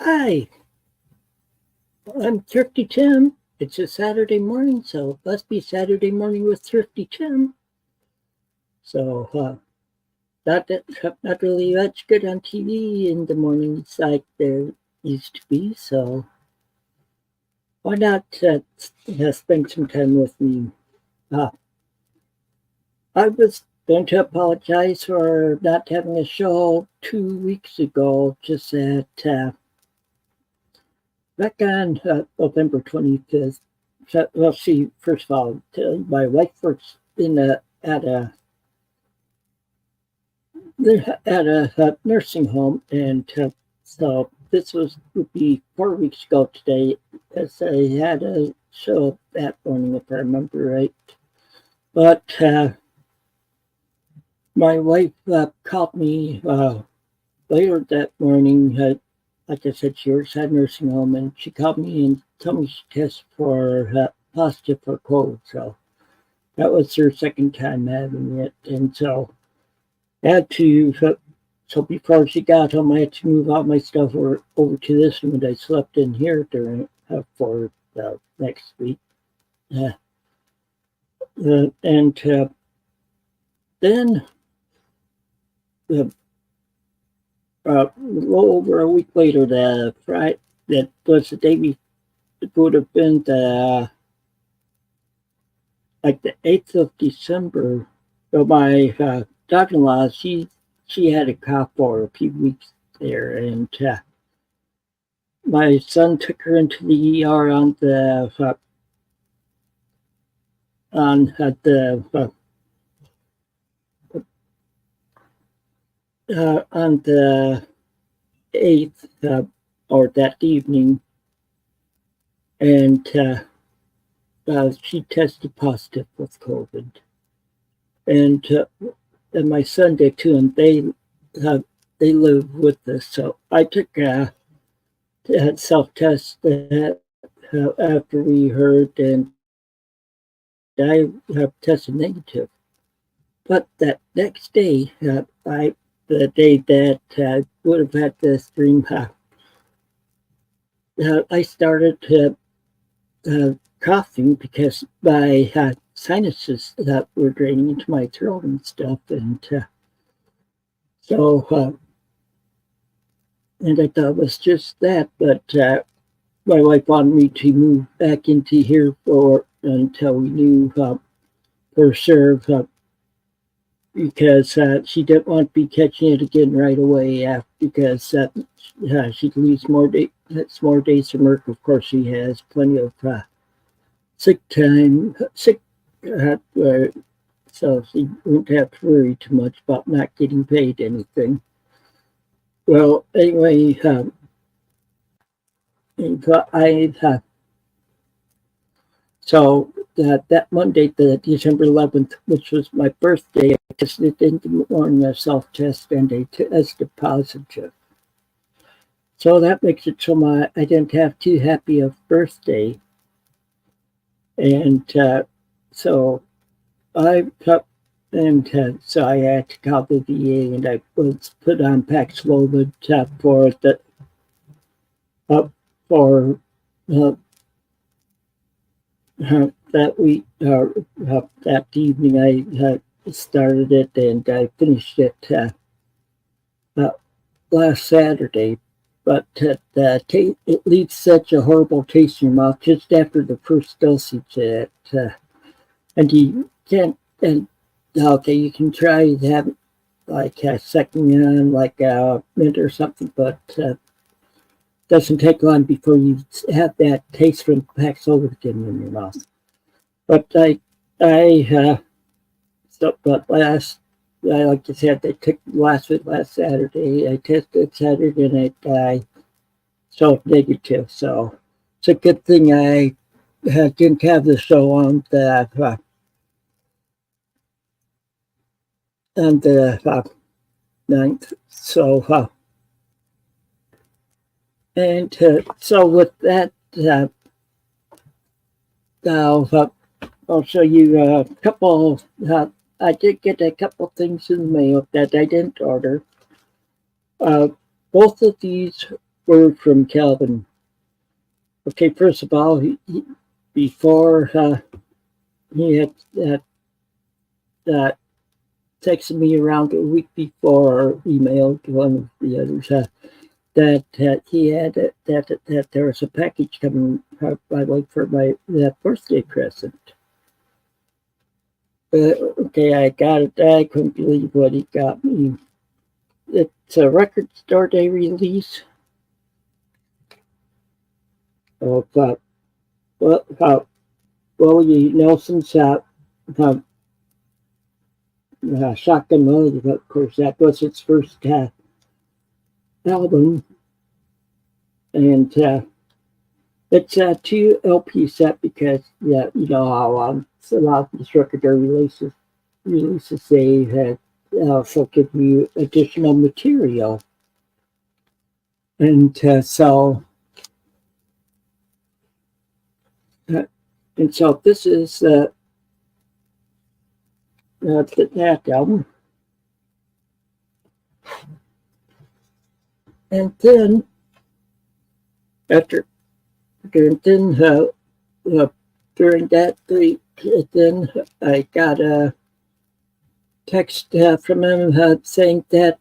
Hi, I'm Thrifty Tim. It's a Saturday morning, so it must be Saturday morning with Thrifty Tim. So, not really much good on TV in the mornings like there used to be. So, why not spend some time with me? Uh, I was going to apologize for not having a show 2 weeks ago. Just that back on November 25th. Well, see, first of all, my wife works in a nursing home, and so this would be 4 weeks ago today, as I had a show that morning, if I remember right. But my wife called me later that morning. Like I said, she works at a nursing home, and she called me and told me she tested for positive for COVID. So that was her second time having it, and so I had to. So before she got home, I had to move all my stuff over to this room, and I slept in here during for next week. Uh, and then uh, a little over a week later, the Friday that was the day before, it would have been the 8th of December. So my daughter-in-law, she had a cough for a few weeks there, and my son took her into the ER on the 8th, or that evening, and she tested positive with COVID, and my son did too, and they live with us. So I took a self test after we heard, and I have tested negative. But that next day, the day that I would have had the stream, I started coughing because my sinuses that were draining into my throat and stuff, and so and I thought it was just that, but my wife wanted me to move back into here for until we knew for sure, because she didn't want to be catching it again right away after, because she'd lose more days from work. Of course, she has plenty of sick, so she won't have to worry too much about not getting paid anything. Well, anyway, I so that Monday, the December 11th, which was my birthday, I tested in the morning, a self test, and I tested positive. So that makes it so I didn't have too happy of birthday, and so I and so I had to call the VA, and I was put on Paxlovid for the for that week, that evening. I started it, and I finished it last Saturday. But it leaves such a horrible taste in your mouth just after the first dosage that, and you can't. And okay, you can try to have like sucking on like a mint or something, but doesn't take long before you have that taste from Paxlovid in your mouth. But but like I said, they took last Saturday. I tested Saturday and I self negative. So it's a good thing I didn't have the show on the 9th. So, and so with that, I'll show you a couple. I did get a couple things in the mail that I didn't order. Both of these word from Calvin. Okay, first of all, before he had that texted me around a week before or emailed one of the others that he had that there was a package coming my way for my that birthday present. Okay, I got it. I couldn't believe what he got me. It's a Record Store Day release of Willie Nelson's Shotgun Willie. Of course, that was his first album, and it's a 2 LP set because you know how a lot of these record store releases they had also give you additional material, and so this is that album, and then after and then during that week, then I got a text from him saying that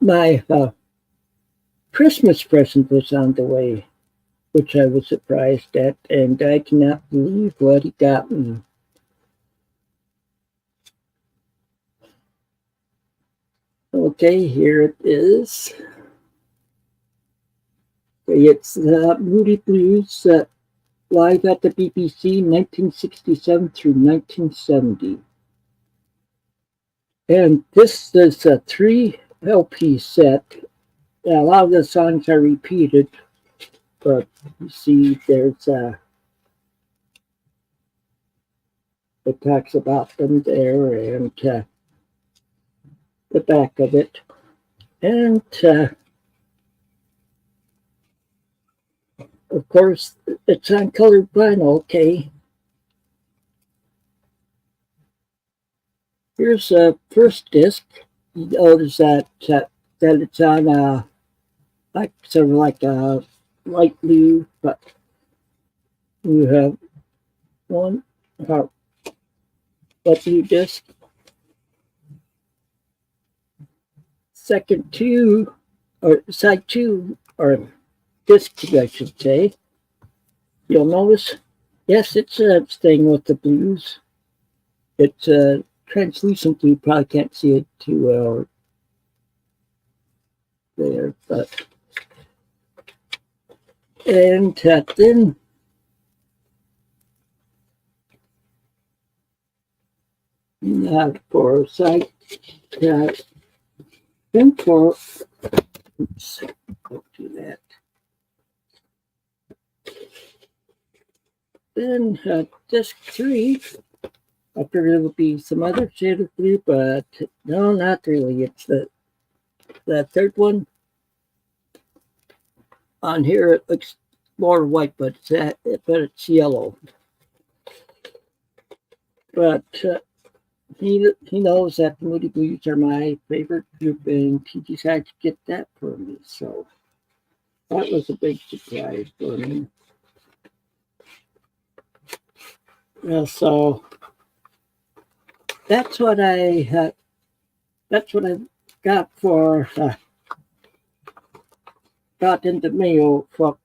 my Christmas present was on the way, which I was surprised at, and I cannot believe what he got me. Okay, here it is. It's Moody Blues live at the BBC 1967 through 1970. And this is a 3 LP set. A lot of the songs are repeated, but you see there's it talks about them there and the back of it. And of course, it's on colored vinyl, okay. Here's the first disc. You notice that it's on like sort of like a light blue, but you have one light blue disc. Second 2, or side 2, or disc 2, I should say. You'll notice, yes, it's a thing with the blues. It's translucent. You probably can't see it too well there, but and then for side then for oops, don't do that. Then disc 3, I figured it would be some other shade of blue, but no, not really. It's the third one. On here it looks more white, but it's yellow. But he knows that the Moody Blues are my favorite group, and he decided to get that for me. So that was a big surprise for me. So that's what I got for got in the mail for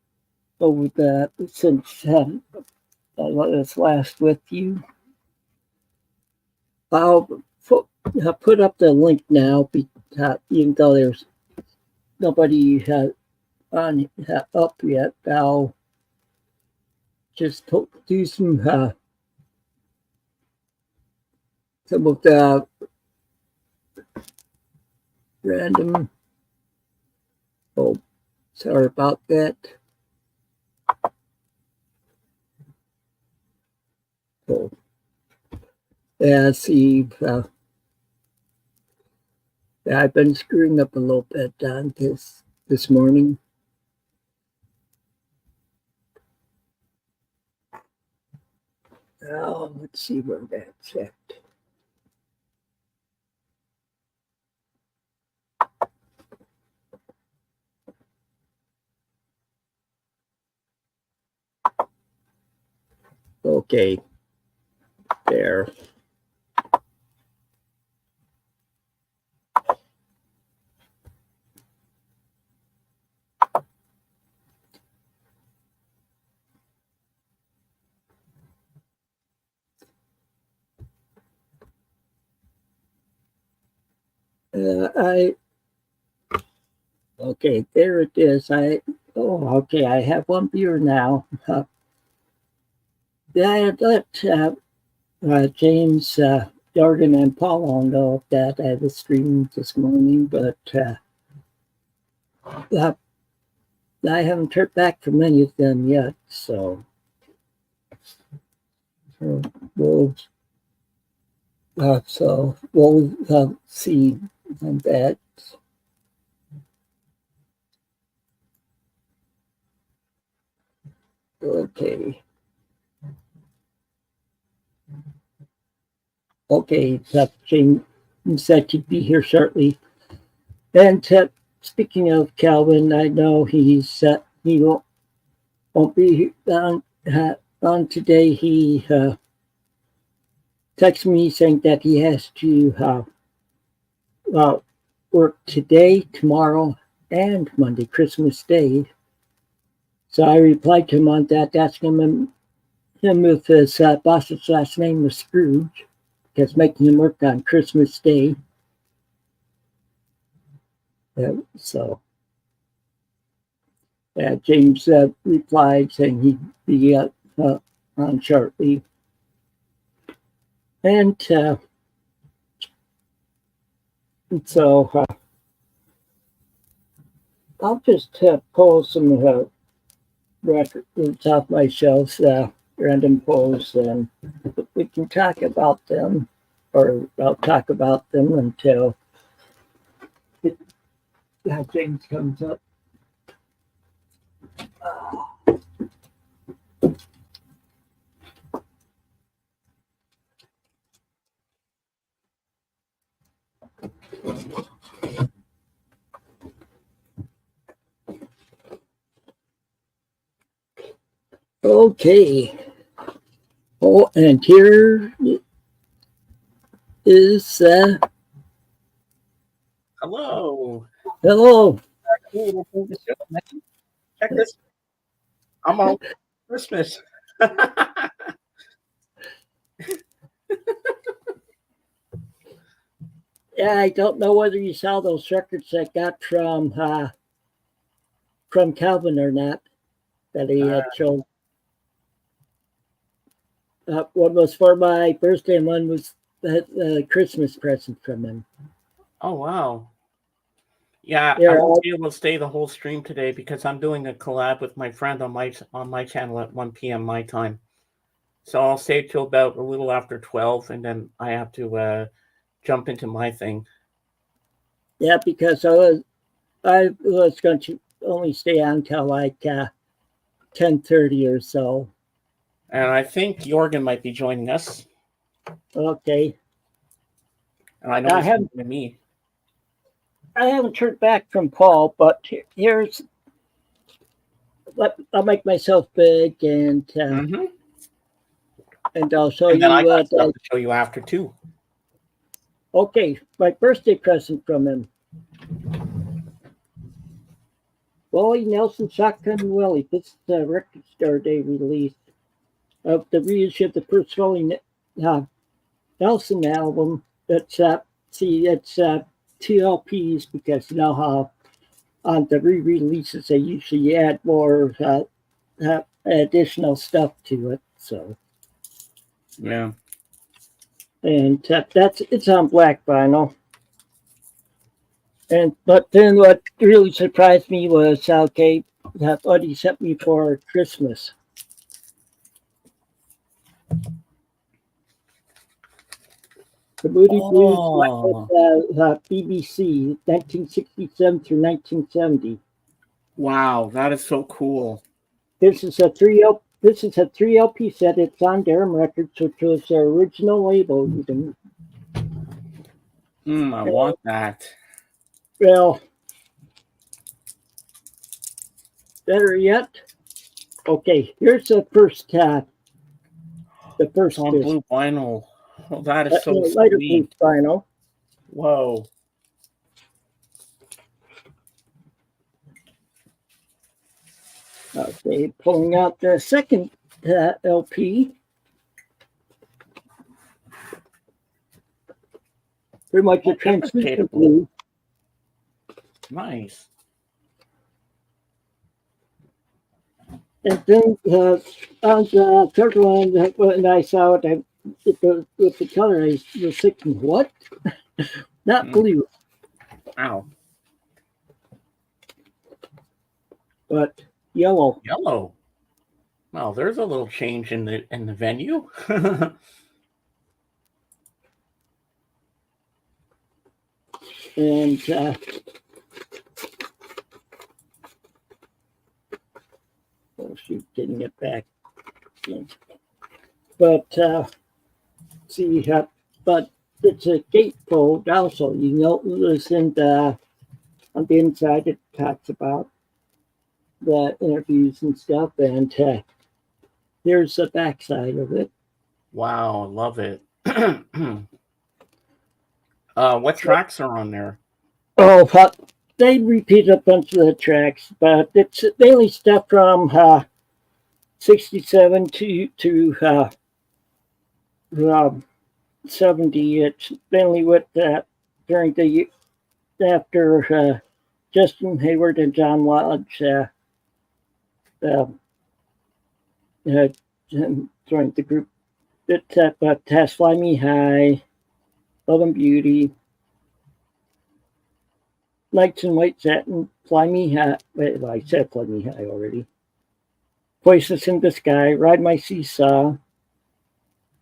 over since I was last with you. I'll put up the link now, even though there's nobody on up yet. I'll just do some of the random. Oh, sorry about that. Oh. Yeah, see, I've been screwing up a little bit on this morning. Oh, let's see where that's at. Okay, there. Okay, there it is. Okay, I have one beer now. I had let James, Jordan, and Paul know that I was streaming this morning, but uh, I haven't heard back from any of them yet, so we'll see on that. Okay. Okay, James said you'd be here shortly. And speaking of Calvin, I know he won't be on today. He texted me saying that he has to work today, tomorrow, and Monday, Christmas Day. So I replied to him on that, asking him if his boss's last name was Scrooge, because making him work on Christmas Day. James replied saying he'd be on shortly. And so I'll just pull some records off my shelves, random pulls, and we can talk about them, or I'll talk about them until James comes up. Okay. Oh, and here is hello. Hello. Check this. I'm on Christmas. Yeah, I don't know whether you saw those records I got from Calvin or not, that he had shown. One was for my birthday, and one was the Christmas present from him. Oh wow! Yeah, I won't be able to stay the whole stream today because I'm doing a collab with my friend on my channel at 1 p.m. my time. So I'll stay till about a little after 12, and then I have to jump into my thing. Yeah, because I was going to only stay on until like 10:30 or so. And I think Jorgen might be joining us. Okay. And I know he's joining me. I haven't heard back from Paul, but here's. I'll make myself big, and and I'll show and then you. I got stuff to show you after too. Okay, my birthday present from him. Willie Nelson Shotgun Willie. This is the Record Store Day release of the reissue of the first Willie Nelson album. It's it's 2 LPs, because you know how on the re-releases they usually add more additional stuff to it. So yeah, and it's on black vinyl. But then what really surprised me was what he sent me for Christmas. The Moody Blues BBC, 1967 through 1970. Wow, that is so cool. This is a 3 LP set. It's on Durham Records, which was their original label. I want that. Well, better yet. Okay, here's the first The first It's on disc. blue vinyl. Oh, that is so Lighter blue sweet. vinyl. Whoa. Okay, pulling out the second LP. Pretty much a translucent blue. Nice. And then on the third one, when I saw it, with the color, I was thinking, what? Not blue. Ow. But yellow. Yellow. Well, there's a little change in the venue. And oh shoot, getting it back. But see, but it's a gatefold also. You notice on the inside it talks about the interviews and stuff, and here's the backside of it. Wow, I love it. What tracks are on there? Oh, they repeat a bunch of the tracks, but it's mainly stuff from 67 to 70. It's mainly with during the after Justin Hayward and John Lodge joined the group. It has Fly Me High, Love and Beauty, Nights in White Satin, Fly Me High. Wait, I said Fly Me High already. Voices in the Sky, Ride My Seesaw,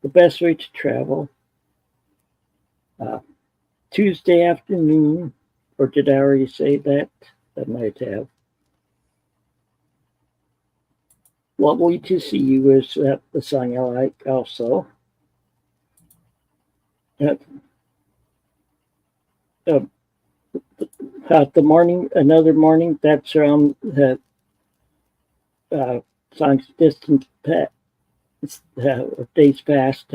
The Best Way to Travel, Tuesday Afternoon, or did I already say that? I might have. Lovely to See You is the song I like also. The Morning, Another Morning, that's the songs Distant Days Past.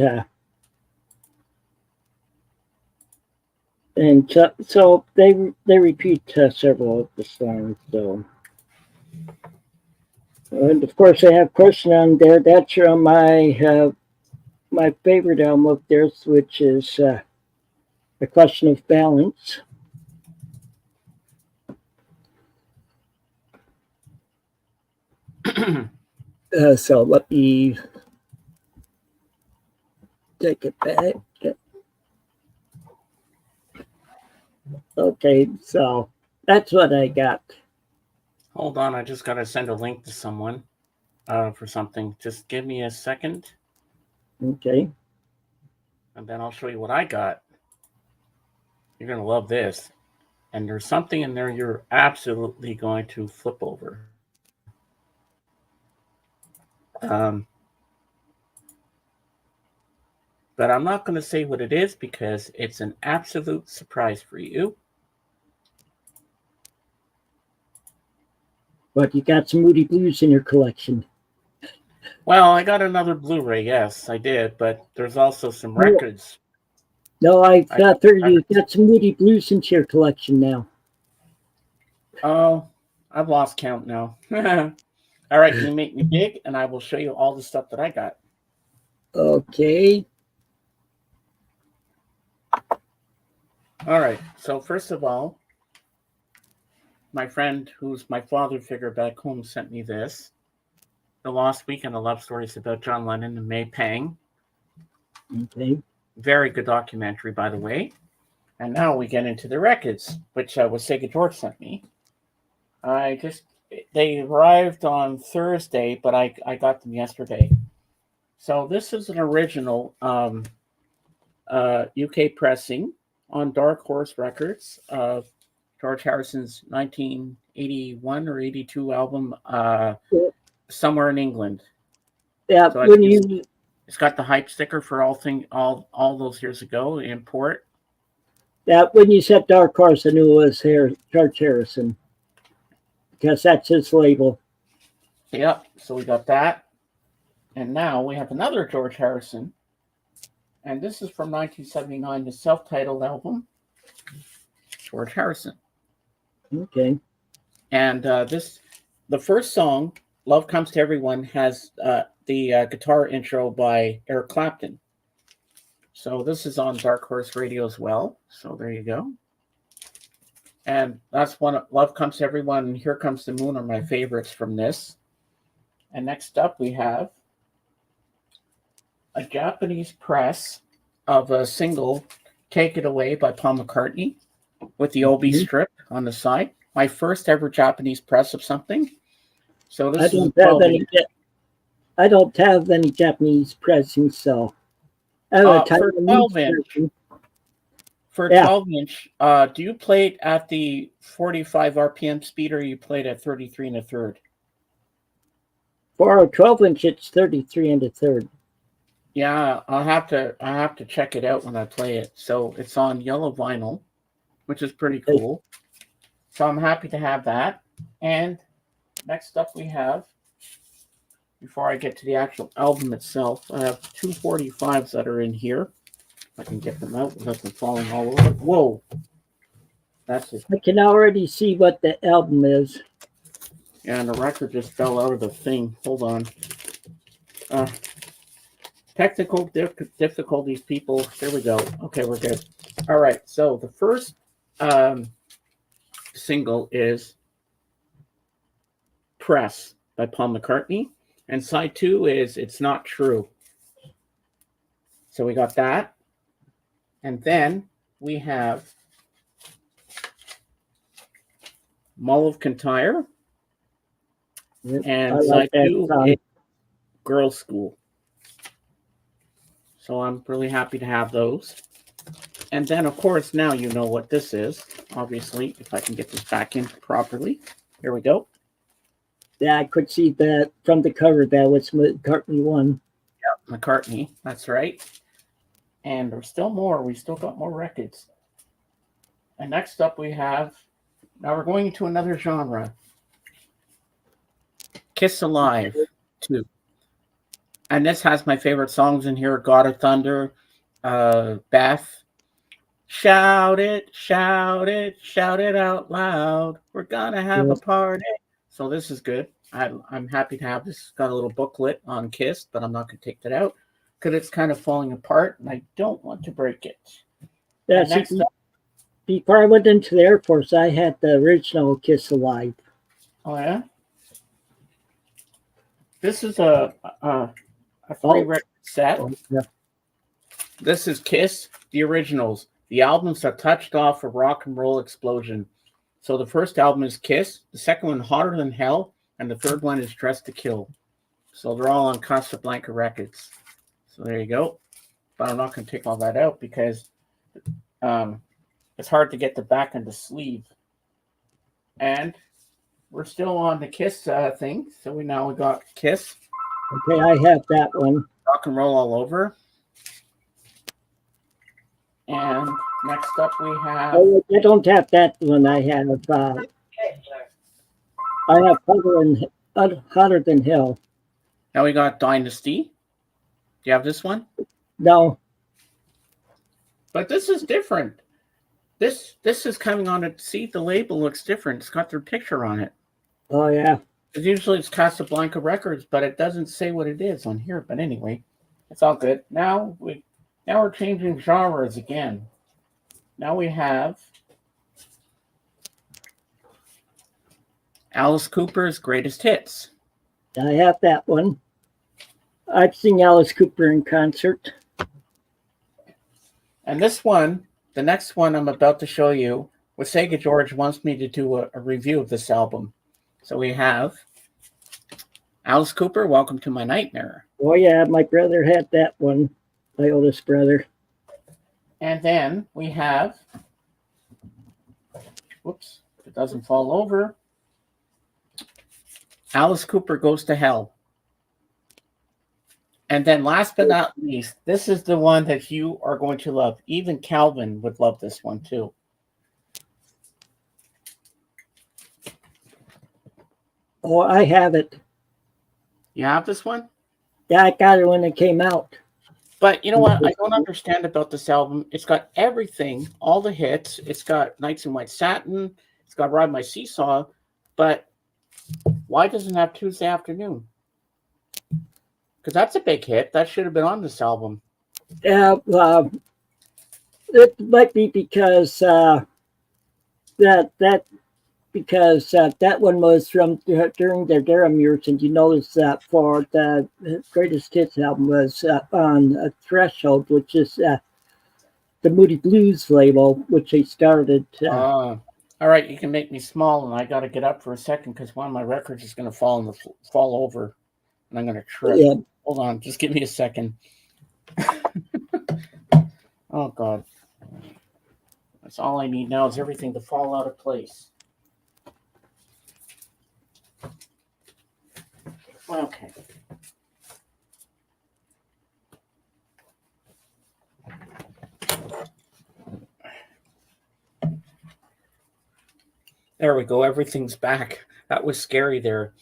And so they repeat several of the songs. So, and of course, I have Question on there. That's from my favorite album of theirs, which is A Question of Balance. So let me take it back. Okay, so that's what I got. Hold on, I just got to send a link to someone for something. Just give me a second. Okay. And then I'll show you what I got. You're going to love this. And there's something in there you're absolutely going to flip over. But I'm not going to say what it is because it's an absolute surprise for you. But you got some Moody Blues in your collection. Well, I got another Blu-ray, yes, I did, but there's also some records. No, I've got 30. You've got some Moody Blues into your collection now. Oh, I've lost count now. All right, can you make me big, and I will show you all the stuff that I got. Okay. All right, so first of all, my friend, who's my father figure back home, sent me this. The Lost Weekend, a love stories about John Lennon and May Pang. Okay. Very good documentary, by the way. And now we get into the records, which was Sega George sent me. They arrived on Thursday, but I got them yesterday. So this is an original UK pressing on Dark Horse Records of George Harrison's 1981 or 82 album, Somewhere in England. Yeah, so it's got the hype sticker for all those years ago, import. Yeah, when you said Dark Horse, I knew it was George Harrison, because that's his label. Yep, so we got that. And now we have another George Harrison. And this is from 1979, the self-titled album, George Harrison. Okay. And the first song, Love Comes to Everyone, has the guitar intro by Eric Clapton. So this is on Dark Horse Radio as well. So there you go. And that's one, Love Comes to Everyone and Here Comes the Moon are my favorites from this. And next up we have a Japanese press of a single, Take It Away by Paul McCartney, with the OB strip on the side. My first ever Japanese press of something. So this I don't have any Japanese pressing, so I have a for 12-inch. For 12-inch, do you play it at the 45 RPM speed, or you play it at 33 1/3? For a 12-inch, it's 33 1/3. Yeah, I have to check it out when I play it. So it's on yellow vinyl, which is pretty cool. So I'm happy to have that. And next up we have, before I get to the actual album itself, I have 245s that are in here. If I can get them out without them falling all over. Whoa. That's it. I can already see what the album is. Yeah, and the record just fell out of the thing. Hold on. Technical difficulties, people. There we go. Okay, we're good. All right, so the first single is Press by Paul McCartney, and side 2 is It's Not True. So we got that. And then we have Mull of Kintyre, and side 2 is Girls' School. So I'm really happy to have those. And then, of course, now you know what this is. Obviously, if I can get this back in properly. Here we go. Yeah, I could see that from the cover. That was McCartney 1. Yeah, McCartney. That's right. And there's still more. We still got more records. And next up we have, now we're going into another genre. Kiss Alive 2. And this has my favorite songs in here. God of Thunder, Beth. Shout it, shout it, shout it out loud. We're gonna have a party. So this is good. I'm happy to have this. It's got a little booklet on Kiss, but I'm not going to take that out because it's kind of falling apart, and I don't want to break it. Yeah, before I went into the Air Force, I had the original Kiss Alive. Oh, yeah? This is a 3-record set. Oh, yeah. This is Kiss, the originals. The albums that touched off a rock and roll explosion. So the first album is Kiss, the second one Hotter Than Hell, and the third one is Dressed to Kill. So they're all on Casablanca Records. So there you go. But I'm not going to take all that out because it's hard to get the back and the sleeve. And we're still on the Kiss thing. So we got Kiss. Okay, I have that one. Rock and Roll All Over. And next up we have... Oh, I don't have that one. I have Hotter Than Hell. Now we got Dynasty. Do you have this one? No. But this is different. This is coming on it. See, the label looks different. It's got their picture on it. Oh, yeah. Because usually it's Casablanca Records, but it doesn't say what it is on here. But anyway, it's all good. Now we're changing genres again. Now we have Alice Cooper's Greatest Hits. I have that one. I've seen Alice Cooper in concert. And this one, the next one I'm about to show you, Sega George wants me to do a review of this album. So we have Alice Cooper, Welcome to My Nightmare. Oh, yeah, my brother had that one, my oldest brother. And then we have, whoops, if it doesn't fall over, Alice Cooper Goes to Hell. And then last but not least, this is the one that you are going to love. Even Calvin would love this one too. Oh, I have it. You have this one? Yeah, I got it when it came out. But you know what? I don't understand about this album. It's got everything, all the hits. It's got Nights in White Satin. It's got Ride My Seesaw. But why doesn't it have Tuesday Afternoon? Because that's a big hit. That should have been on this album. Yeah, it might be because that because that one was from during their Durham years, and you notice that for the greatest hits album was on Threshold, which is the Moody Blues label, which they started. All right, you can make me small, and I got to get up for a second because one of my records is going to fall over, and I'm going to trip. Yeah. Hold on, just give me a second. Oh God, that's all I need now is everything to fall out of place. Okay. There we go. Everything's back. That was scary there.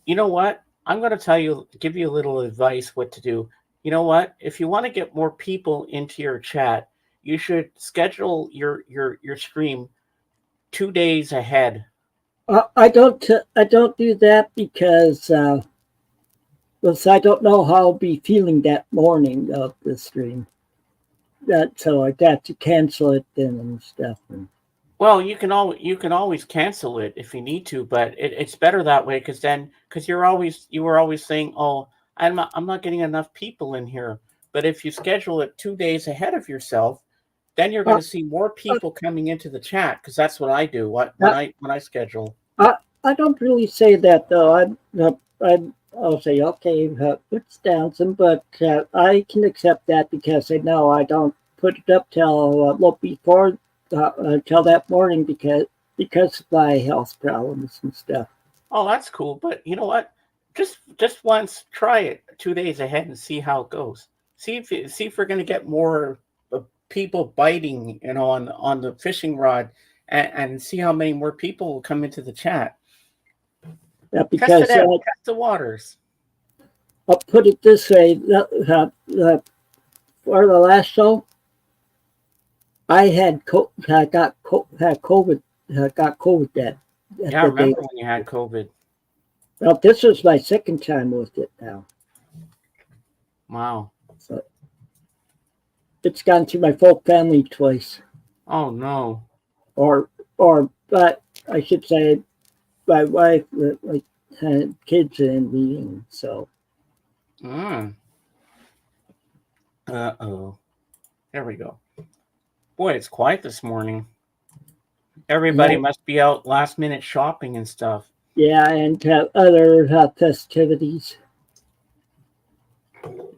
You know what? I'm going to give you a little advice what to do. You know what? If you want to get more people into your chat, you should schedule your stream 2 days ahead. I don't do that because I don't know how I'll be feeling that morning of the stream. So I got to cancel it then and stuff. Well, you can always cancel it if you need to, but it's better that way because you were always saying, oh, I'm not getting enough people in here. But if you schedule it 2 days ahead of yourself, then you're going to see more people coming into the chat because that's what I do. When I schedule. I don't really say that though. I'll say okay, it's dancing, but I can accept that because I know I don't put it up till before till that morning because of my health problems and stuff. Oh, that's cool. But you know what? Just once try it 2 days ahead and see how it goes. See if we're going to get more people biting, on the fishing rod, and see how many more people will come into the chat. Yeah, because test the waters. I'll put it this way: for the last show, I got COVID. Got COVID that. Yeah, I remember when you had COVID. Well, this is my second time with it now. Wow. So it's gone through my full family twice. Oh no. But I should say, my wife, like, had kids and me, so. Uh-oh. There we go. Boy, it's quiet this morning. Everybody must be out last minute shopping and stuff. Yeah, and other festivities.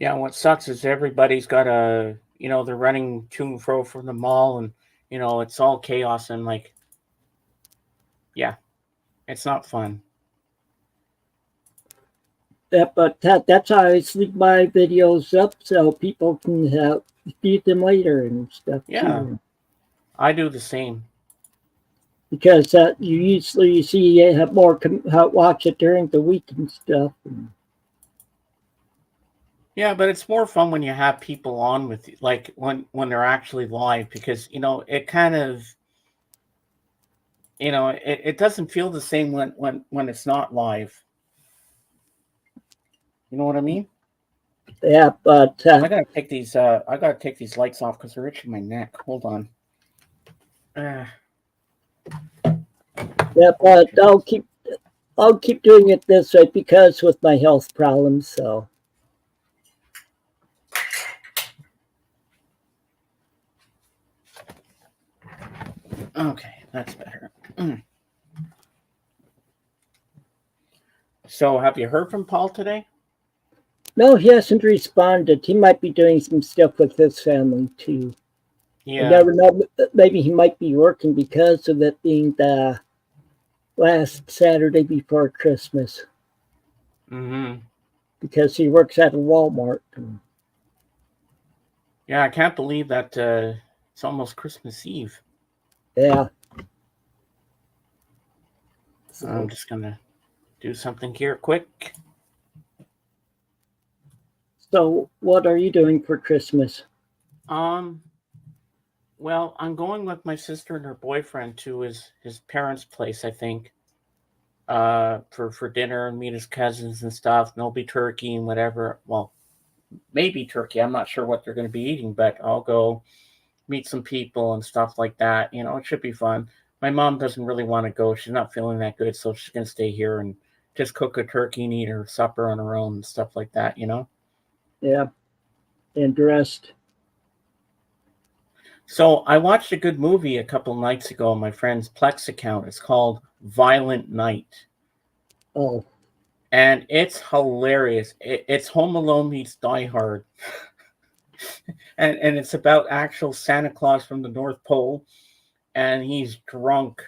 Yeah, what sucks is everybody's got they're running to and fro from the mall, and it's all chaos and yeah, it's not fun. Yeah, but that's how I leave my videos up so people can view them later and stuff. Yeah, too. I do the same. Because you usually see have more watch it during the week and stuff. Yeah, but it's more fun when you have people on with you, like when they're actually live, because it kind of it doesn't feel the same when it's not live. You know what I mean? Yeah, but I gotta take these lights off because they're itching my neck. Hold on. Yeah, but I'll keep doing it this way because with my health problems. So. Okay, that's better. So, have you heard from Paul today? No, he hasn't responded. He might be doing some stuff with his family too. Yeah. You never know. Maybe he might be working because of it being the last Saturday before Christmas. Mm-hmm. Because he works at a Walmart. Yeah, I can't believe that it's almost Christmas Eve. Yeah. So I'm just gonna do something here quick. So, what are you doing for Christmas? Um, well, I'm going with my sister and her boyfriend to his parents' place, I think. For dinner and meet his cousins and stuff. And there'll be turkey and whatever. Well, maybe turkey. I'm not sure what they're going to be eating, but I'll go meet some people and stuff like that. It should be fun. My mom doesn't really want to go. She's not feeling that good, so she's going to stay here and just cook a turkey and eat her supper on her own and stuff like that. Yeah, and dressed. So I watched a good movie a couple nights ago on my friend's Plex account. It's called Violent Night. Oh, And it's hilarious. It's Home Alone meets Die Hard. And it's about actual Santa Claus from the North Pole. And he's drunk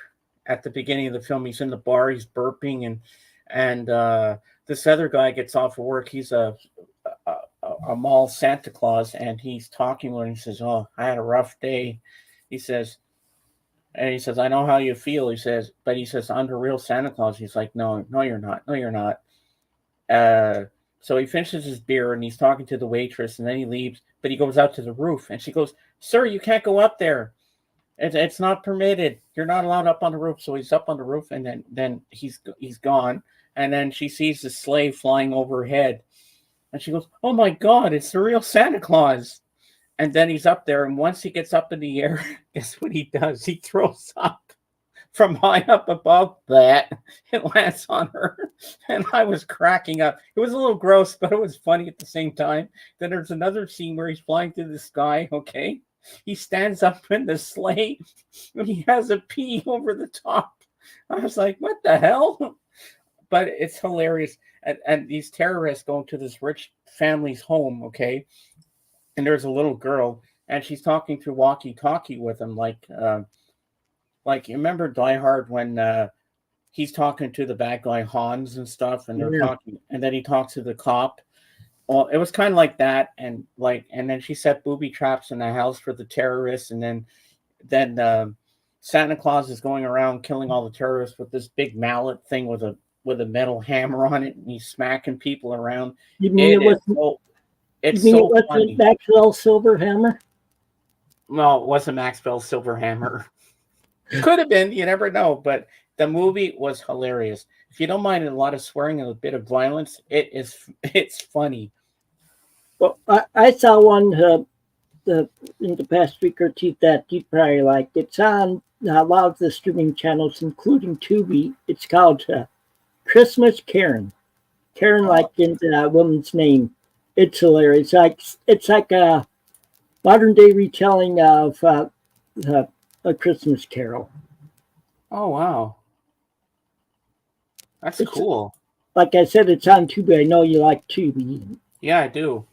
at the beginning of the film. He's in the bar, he's burping, and this other guy gets off of work. He's a mall Santa Claus, and he's talking to him. He says, "Oh, I had a rough day." He says, "I know how you feel." He says, "I'm the real Santa Claus." He's like, "No, no, you're not. No, you're not." So he finishes his beer and he's talking to the waitress, and then he leaves. But he goes out to the roof, and she goes, "Sir, you can't go up there. It's not permitted. You're not allowed up on the roof." So he's up on the roof, and then he's gone. And then she sees the sleigh flying overhead, and she goes, "Oh my God, it's the real Santa Claus!" And then he's up there, and once he gets up in the air, guess what he does? He throws up from high up above that. It lands on her, and I was cracking up. It was a little gross, but it was funny at the same time. Then there's another scene where he's flying through the sky. Okay, he stands up in the sleigh, and he has a pee over the top. I was like, "What the hell?" But it's hilarious. And these terrorists go into this rich family's home. Okay, and there's a little girl, and she's talking through walkie-talkie with him, like you remember Die Hard when he's talking to the bad guy Hans and stuff, and they're yeah. talking, and then he talks to the cop. Well, it was kind of like that, and then she set booby traps in the house for the terrorists, and then Santa Claus is going around killing all the terrorists with this big mallet thing with a metal hammer on it, and he's smacking people around. You mean It's it so wasn't funny. Maxwell Silverhammer? Well, it wasn't Maxwell Silverhammer. Could have been, you never know, but the movie was hilarious. If you don't mind a lot of swearing and a bit of violence, it's funny. Well, I saw one in the past week or two that you probably like. It's on a lot of the streaming channels, including Tubi. It's called Christmas Karen. Karen, like in the woman's name. It's hilarious. It's like a modern day retelling of A Christmas Carol. Oh wow. That's It's cool. like I said, it's on Tubi. I know you like Tubi. Yeah, I do.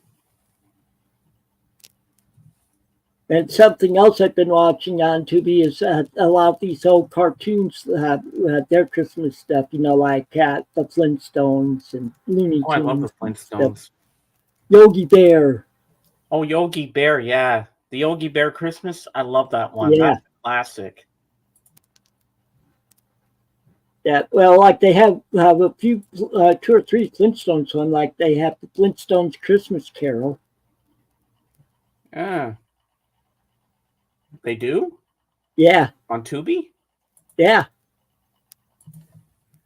And something else I've been watching on Tubi is a lot of these old cartoons that have their Christmas stuff, like the Flintstones and Looney Oh, I love the Tunes. Flintstones. Yogi Bear. Oh, Yogi Bear, yeah. The Yogi Bear Christmas, I love that one. Yeah. That's a classic. Yeah, well, like they have a few, 2 or 3 Flintstones one. Like they have the Flintstones Christmas Carol. Yeah. They do? Yeah, On Tubi? yeah.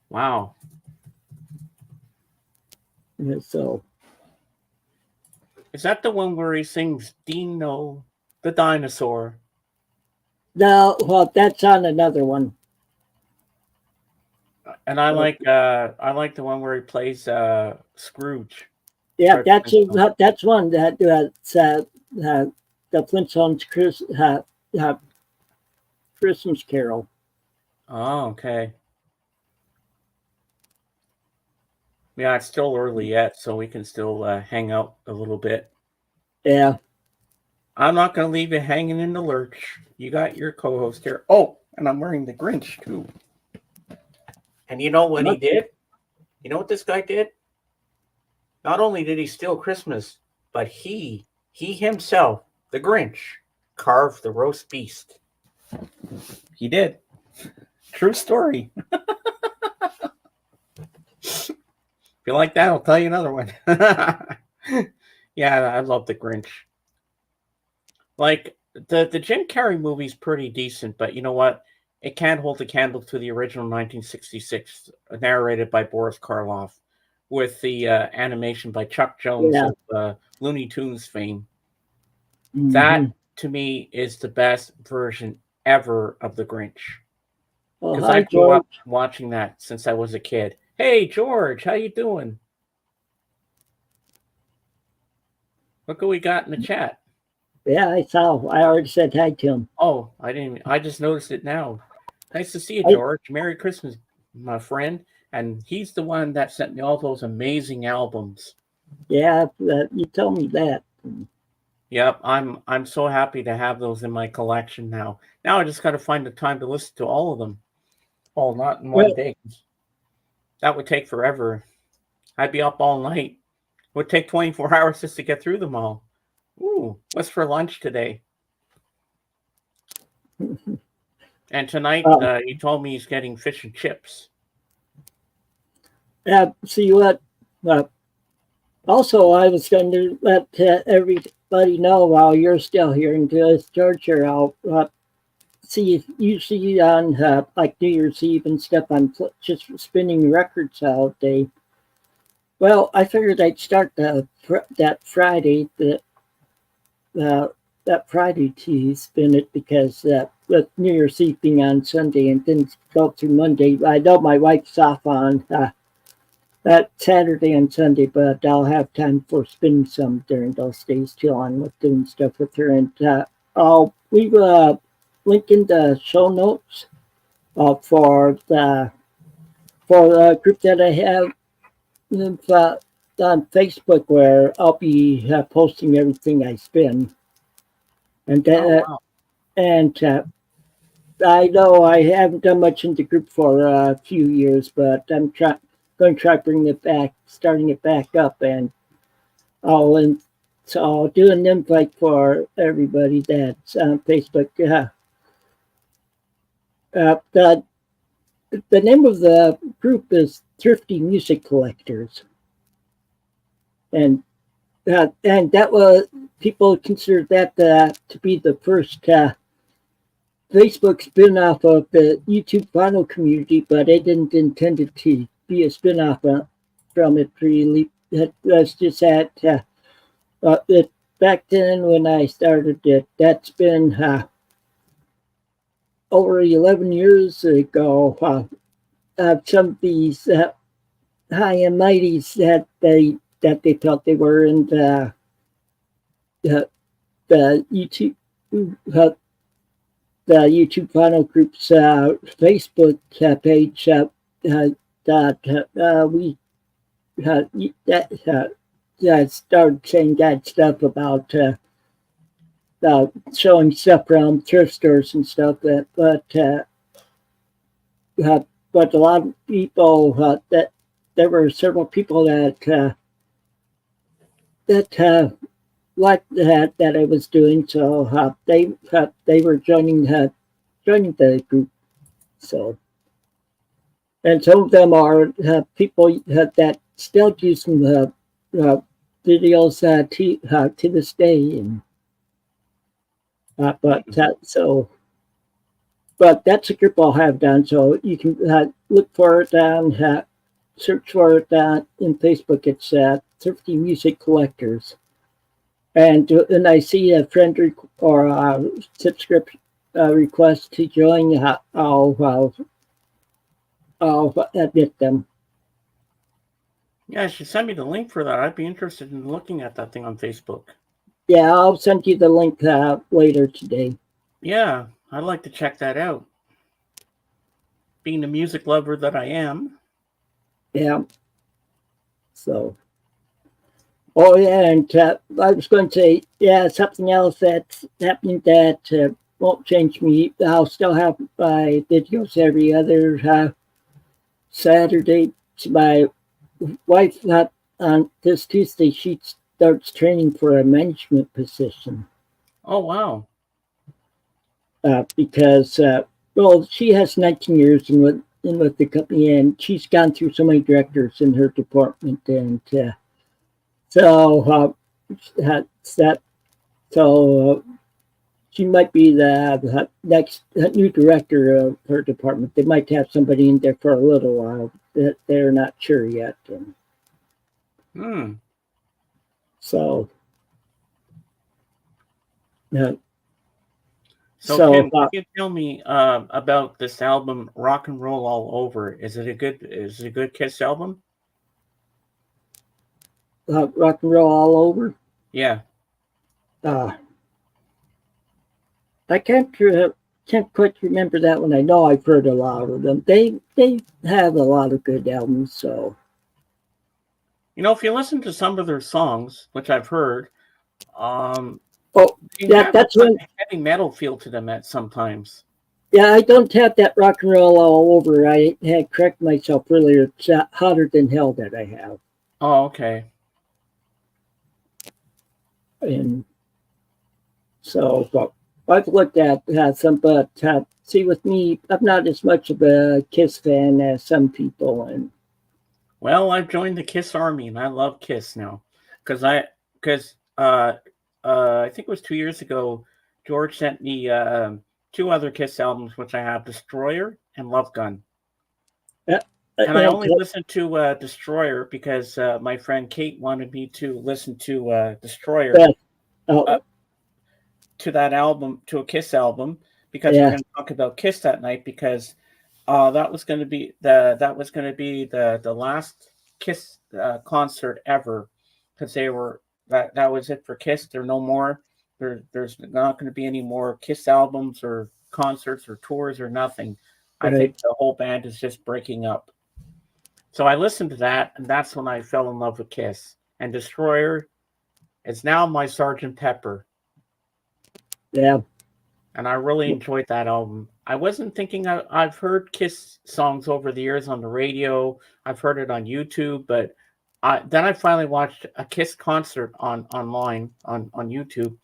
Wow. And so Is that the one where he sings Dino the dinosaur? no, well, that's on another one. And I like the one where he plays Scrooge. Yeah, Fred that's Flintstone. that's one that's the Flintstones Christmas Carol. Oh, okay. Yeah, it's still early yet, so we can still hang out a little bit. Yeah, I'm not going to leave you hanging in the lurch. You got your co-host here. Oh, and I'm wearing the Grinch too. And you know what he did? You know what this guy did? Not only did he steal Christmas, but he himself, the Grinch, carved the roast beast. He did. True story. If you like that, I'll tell you another one. Yeah, I love the Grinch. Like the Jim Carrey movie's pretty decent, but you know what? It can't hold a candle to the original 1966, narrated by Boris Karloff, with the animation by Chuck Jones Yeah. of Looney Tunes fame. Mm-hmm. That to me is the best version ever of the Grinch, Oh, because I hi, grew up George. watching that since I was a kid. Hey George, how you doing? Look what we got in the chat. Yeah, I saw. I already said hi to him. Oh, I didn't. I just noticed it now. Nice to see you, I, George. Merry Christmas, my friend. And he's the one that sent me all those amazing albums. yeah, you told me that. Yep, I'm so happy to have those in my collection now. Now I just got to find the time to listen to all of them. Oh, not in one Well, day. That would take forever. I'd be up all night. It would take 24 hours just to get through them all. Ooh, what's for lunch today? And tonight, he told me he's getting fish and chips. see what? Uh, Also, I was going to let everybody know while you're still here and just George here. I'll see if usually on like New Year's Eve and stuff. I'm just spinning records all day. Well, I figured I'd start that Friday uh, that Friday to spin it because with New Year's Eve being on Sunday and then go through Monday. I know my wife's off on that Saturday and Sunday, but I'll have time for spinning some during those days too on with doing stuff with her. And I'll leave a link in the show notes for the group that I have on Facebook where I'll be posting everything I spin. And Oh, wow. and I know I haven't done much in the group for a few years, but I'm going to try bringing it back, starting it back up, and so I'll do an invite for everybody that's on Facebook. The name of the group is Thrifty Music Collectors, and that was people consider that to be the first Facebook spin-off of the YouTube vinyl community, but it didn't intend it to be a spin-off from it really. It was just that back then when I started it, that's been over 11 years ago. Some of these high and mighties that they felt they were in the YouTube the YouTube Vinyl Group's Facebook page that we started saying that stuff about showing stuff around thrift stores and stuff. But a lot of people that there were several people that liked that I was doing, so they were joining the group. So, and some of them are people that still do some videos to this day, and but that's a group I'll have down, so you can look for it down, search for it in Facebook. It's Thrifty Music Collectors. And I see a friend or a subscription request to join, I'll admit them. Yeah, she sent me the link for that. I'd be interested in looking at that thing on Facebook. Yeah, I'll send you the link later today. Yeah, I'd like to check that out. Being the music lover that I am. Yeah. So. Oh yeah, and I was going to say, yeah, something else that's happening that won't change me. I'll still have my videos every other Saturday. My wife, on this Tuesday, she starts training for a management position. Oh wow! Because well, she has 19 years in with the company, and she's gone through so many directors in her department, and so that's that. So she might be the next new director of her department. They might have somebody in there for a little while. That they're not sure yet. So, So Kim, can you tell me about this album, Rock and Roll All Over? Is it a good Kiss album? Rock and Roll All Over? Yeah. I can't quite remember that one. I know I've heard a lot of them. They have a lot of good albums. So, if you listen to some of their songs, which I've heard, that's a heavy metal feel to them at sometimes. Yeah, I don't have that Rock and Roll All Over. I had corrected myself earlier. It's Hotter Than Hell that I have. Oh, okay. And so, I've looked at some, but see, with me, I'm not as much of a Kiss fan as some people. And well, I've joined the Kiss army, and I love Kiss now because I think it was 2 years ago. George sent me 2 other Kiss albums, which I have: Destroyer and Love Gun. And I only listened to Destroyer because my friend Kate wanted me to listen to Destroyer. To that album, to a Kiss album, because we're going to talk about Kiss that night, because that was going to be the last Kiss concert ever, because that was it for Kiss. There's no more. There's not going to be any more Kiss albums or concerts or tours or nothing. Right. I think the whole band is just breaking up. So I listened to that, and that's when I fell in love with Kiss. And Destroyer is now my Sgt. Pepper. Yeah. And I really enjoyed that album. I wasn't thinking I've heard Kiss songs over the years on the radio. I've heard it on YouTube, but then I finally watched a Kiss concert online on YouTube.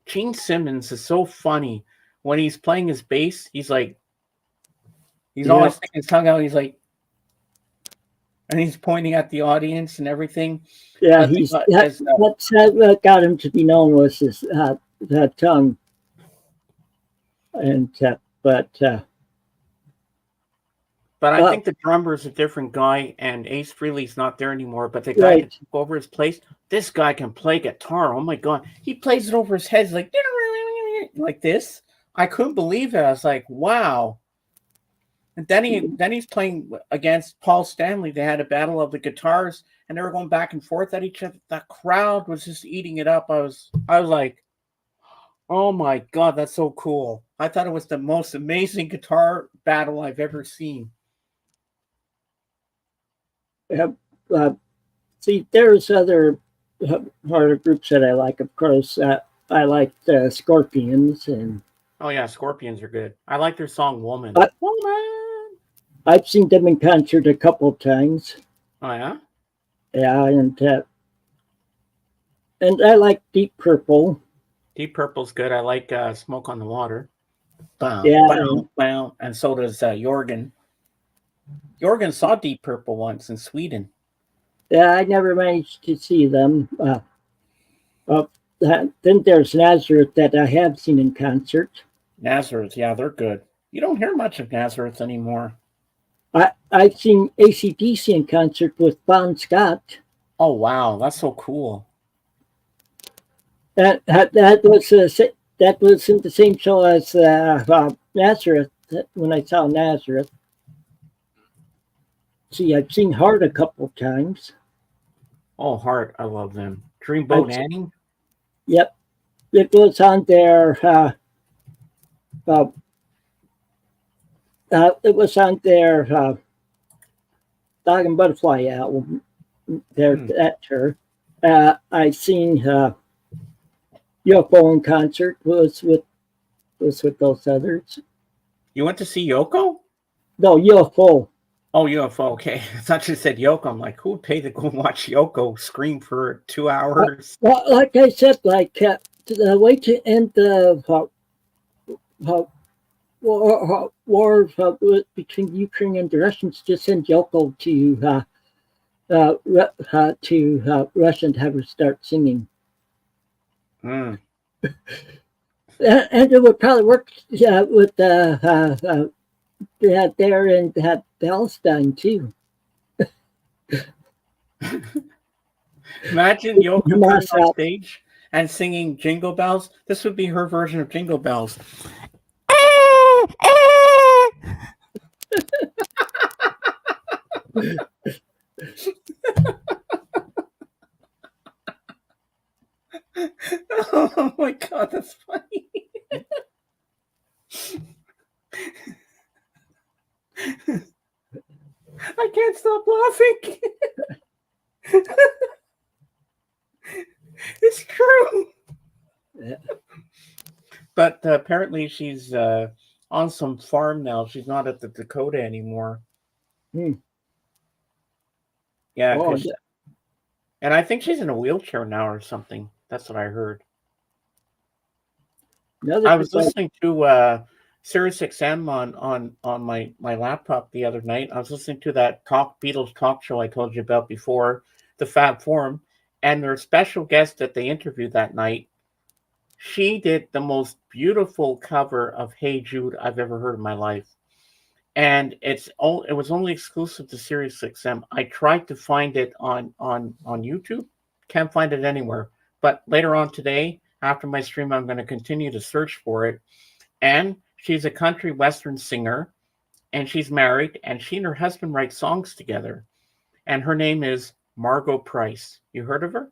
Gene Simmons is so funny. When he's playing his bass, he's always sticking his tongue out. He's like, and he's pointing at the audience and everything. Yeah, what got him to be known was his tongue. And but I think the drummer's a different guy, and Ace Frehley's not there anymore. But the guy that took over his place, this guy can play guitar. Oh my god, he plays it over his head like this. I couldn't believe it. I was like, wow. And then he's playing against Paul Stanley. They had a battle of the guitars, and they were going back and forth at each other. The crowd was just eating it up. I was like, oh my god, that's so cool. I thought it was the most amazing guitar battle I've ever seen. See, there's other harder groups that I like. Of course, I like the Scorpions. Oh yeah, Scorpions are good. I like their song "Woman." Woman. I've seen them in concert a couple of times. Oh yeah. Yeah, and I like Deep Purple. Deep Purple's good. I like Smoke on the Water. And so does Jorgen. Jorgen saw Deep Purple once in Sweden. Yeah, I never managed to see them. Then there's Nazareth that I have seen in concert. Nazareth, yeah, they're good. You don't hear much of Nazareth anymore. I've seen AC/DC in concert with Bon Scott. Oh wow, that's so cool. That was in the same show as Nazareth when I saw Nazareth. See, I've seen Heart a couple of times. Oh, Heart, I love them. Dreamboat Annie? Yep. It was on their Dog and Butterfly album. That tour. I've seen Yoko in concert was with those others. You went to see Yoko? No, UFO. Oh, UFO. Okay, I thought you said Yoko. I'm like, who would pay to go watch Yoko scream for 2 hours? Well, like I said, the way to end the war between Ukraine and the Russians, just send Yoko to Russia and have her start singing. Mm. And it would probably work with there in Palestine too. Imagine Yoko coming Mass on out. stage and singing Jingle Bells. This would be her version of Jingle Bells. Oh my god, that's funny. I can't stop laughing. It's true. Yeah. But apparently she's on some farm now. She's not at the Dakota anymore. Hmm. Yeah, Oh, and I think she's in a wheelchair now or something. That's what I heard. another I group was listening to Sirius XM on my laptop the other night. I was listening to that Beatles talk show I told you about before, the Fab Forum, and their special guest that they interviewed that night. She did the most beautiful cover of Hey Jude I've ever heard in my life. And it was only exclusive to Sirius XM. I tried to find it on YouTube, can't find it anywhere. But later on today, after my stream, I'm going to continue to search for it. And she's a country western singer, and she's married, and she and her husband write songs together. And her name is Margot Price. You heard of her?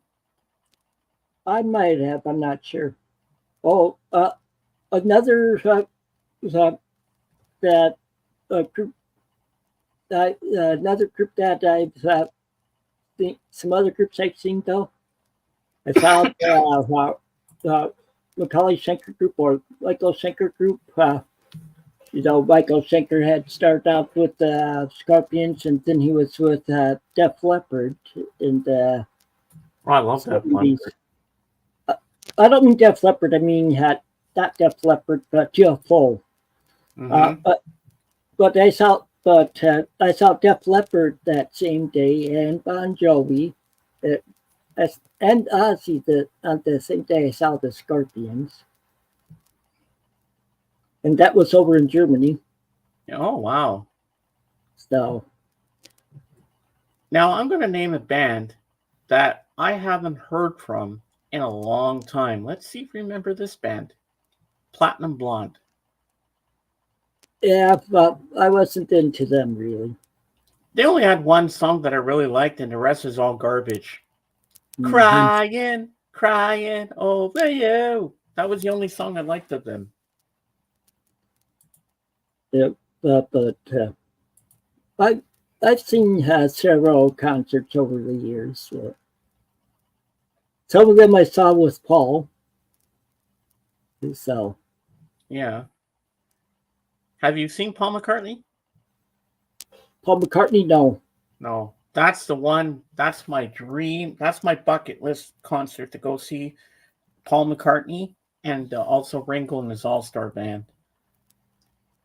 I might have. I'm not sure. Oh, another that group. Another group that I've think some other groups I've seen though. I saw Macaulay Schenker group or Michael Schenker group. Michael Schenker had started out with Scorpions, and then he was with Def Leppard in the Oh, I love that one. 70s. I don't mean Def Leppard. I mean not Def Leppard, but UFO. Mm-hmm. But I saw Def Leppard that same day and Bon Jovi, and Ozzy on the same day I saw the Scorpions, and that was over in Germany. Oh, wow. So Now I'm going to name a band that I haven't heard from in a long time. Let's see if you remember this band. Platinum Blonde. yeah, but I wasn't into them really. They only had one song that I really liked, and the rest is all garbage. Mm-hmm. Crying over you. That was the only song I liked of them. Yeah, but I've seen several concerts over the years. Some of them I saw with Paul. So Yeah. Have you seen Paul McCartney? Paul McCartney, no. No. That's the one. That's my dream. That's my bucket list concert to go see Paul McCartney and also Ringo and his All-Star Band.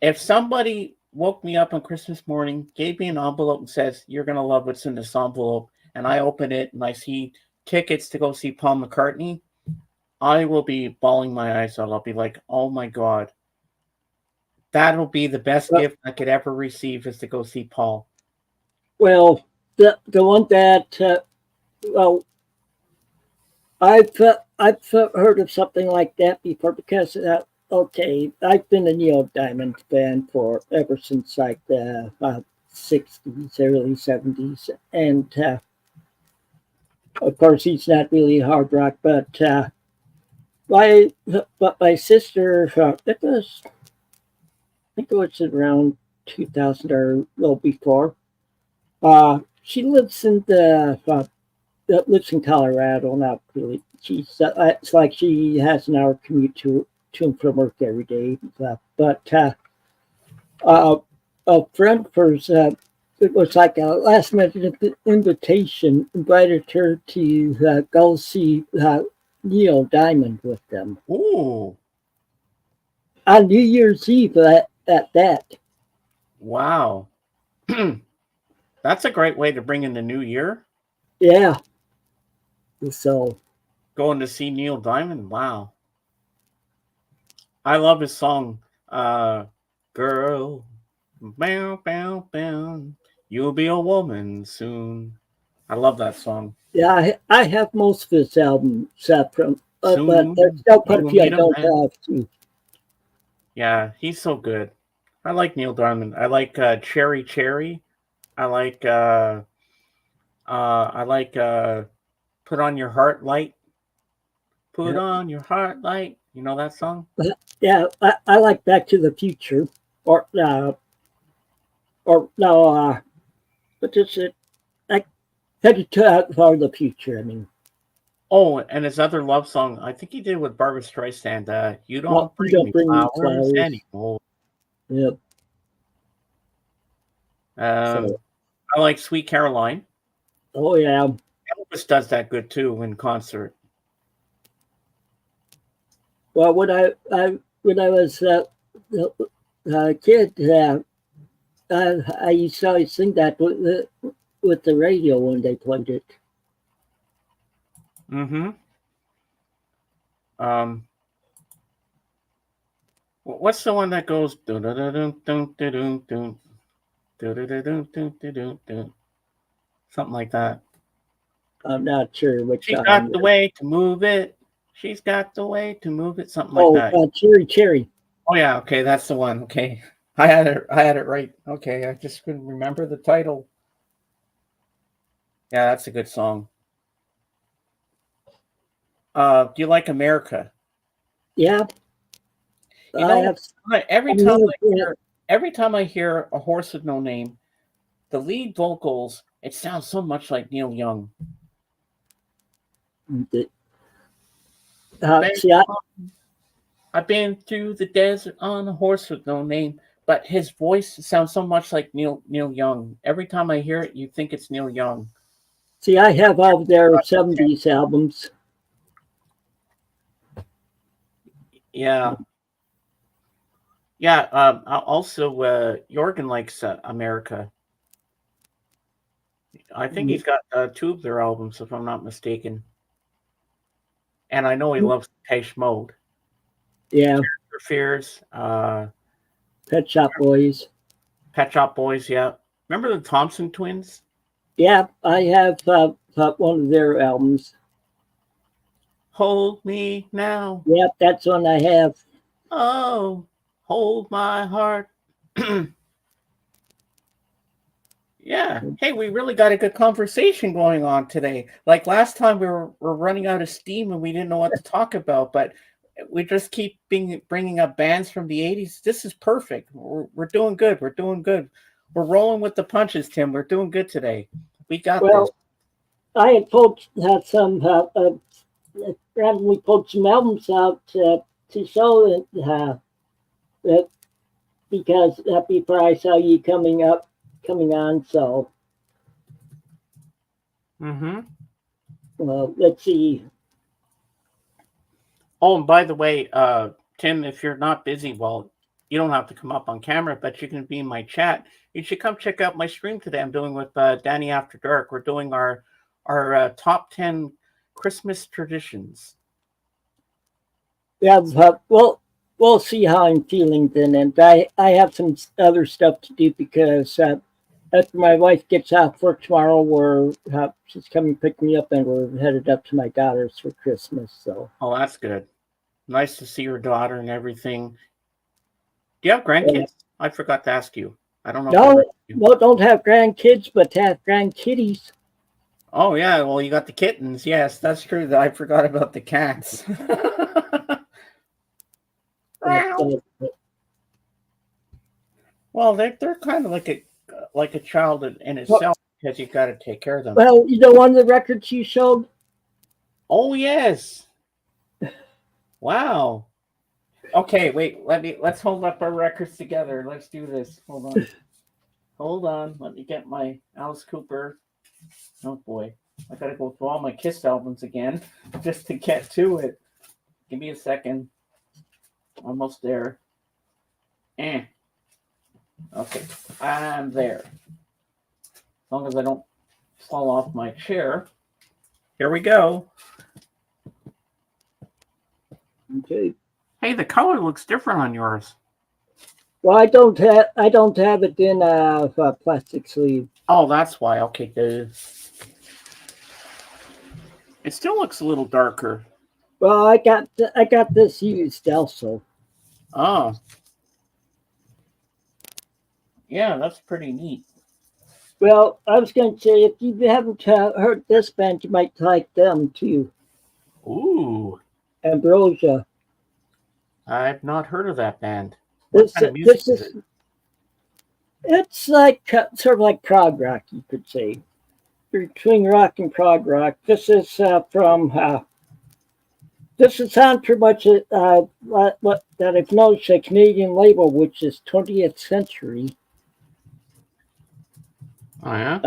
If somebody woke me up on Christmas morning, gave me an envelope and says, "You're going to love what's in this envelope," and I open it and I see tickets to go see Paul McCartney, I will be bawling my eyes out. I'll be like, "Oh my God. That'll be the best gift I could ever receive is to go see Paul." Well, the one that I've heard of something like that before because okay, I've been a Neil Diamond fan for ever since like the 60s, early 70s, and of course he's not really hard rock, but my sister it was I think it was around 2000 or a little before. She lives in lives in Colorado. Not really. It's like she has an hour commute to and from work every day. But a friend of hers, it was like a last minute invitation, invited her to go see Neil Diamond with them. Ooh. On New Year's Eve at that. Wow. That's a great way to bring in the new year. Yeah. So Going to see Neil Diamond. Wow. I love his song. Girl, bow, bow, bow. You'll be a woman soon. I love that song. Yeah, I have most of his albums but there's Soon still quite you a will few I meet a don't man. have too. Yeah, he's so good. I like Neil Diamond. I like Cherry Cherry. I like I like Put on Your Heart Light. Put Yeah, on your heart light. You know that song? yeah, I like Back to the Future, or or no, but just like Headed to Out for the Future. I mean, Oh, and his other love song, I think he did with Barbara Streisand. You no, don't you bring don't me bring me flowers flowers. anymore. Yeah, Um, so I like Sweet Caroline. oh yeah, Elvis does that good too in concert. well when I was a kid, I used to always sing that with the radio when they played it. Mm-hmm. Um, what's the one that goes dun dun dun dun dun dun dun dun dun dun dun dun dun dun, something like that. I'm not sure which She's got song. the way to move it. She's got the way to move it. Something like Oh, that. Cherry Cherry. Oh yeah, okay, that's the one. Okay. I had it right. Okay, I just couldn't remember the title. Yeah, that's a good song. Do you like America? Yeah, You I know, have. every I've time never. I hear A Horse with No Name, the lead vocals, it sounds so much like Neil Young. Been, See, I've been through the desert on a horse with no name, but his voice sounds so much like Neil Young. Every time I hear it, you think it's Neil Young. I have all of their '70s albums. Yeah. Yeah, also, Jorgen likes America. I think he's got two of their albums, if I'm not mistaken. And I know he loves Depeche Mode. Yeah, For Fears, Pet Shop Boys. Pet Shop Boys, yeah. Remember the Thompson Twins? Yeah, I have one of their albums. Hold me now. Yep, that's one I have. Oh, hold my heart. Yeah. Hey, we really got a good conversation going on today. Like last time, we're running out of steam and we didn't know what to talk about, but we just keep bringing up bands from the 80s. This is perfect. We're doing good. We're doing good. We're rolling with the punches, Tim. We're doing good today. We got this. Well, I had some randomly pulled some albums out to show it because before I saw you coming on. So Mm-hmm. let's see. Oh, and by the way, Tim, if you're not busy, well, you don't have to come up on camera, but you can be in my chat. You should come check out my stream today. I'm doing with Danny After Dark. We're doing our top 10 Christmas traditions. Yeah, we'll see how I'm feeling then, and I have some other stuff to do because after my wife gets off work tomorrow, she's coming to pick me up, and we're headed up to my daughter's for Christmas. So, Oh, that's good. Nice to see your daughter and everything. Do you have grandkids? I forgot to ask you. I don't know if I no, heard you. no, don't have grandkids, but have grandkitties. Oh, yeah. Well, you got the kittens. Yes, that's true. I forgot about the cats. Well, they're kind of like a child in itself because you've got to take care of them. Well, one of the records you showed. Oh yes! Wow. Okay, wait. Let's hold up our records together. Let's do this. Hold on. Let me get my Alice Cooper. Oh boy, I gotta go through all my Kiss albums again just to get to it. Give me a second. Almost there. Okay, I'm there. As long as I don't fall off my chair. Here we go. Okay. Hey, the color looks different on yours. Well, I don't have it in a plastic sleeve. Oh, that's why. Okay, good. It still looks a little darker. Well, I got this used also. Oh, yeah, that's pretty neat. Well, I was going to say if you haven't heard this band, you might like them too. Ooh, Ambrosia. I've not heard of that band. What This kind of music this is it? is it's like sort of like prog rock, you could say, between rock and prog rock. This is from this is on pretty much what that I've noticed a Canadian label, which is 20th Century. Oh yeah.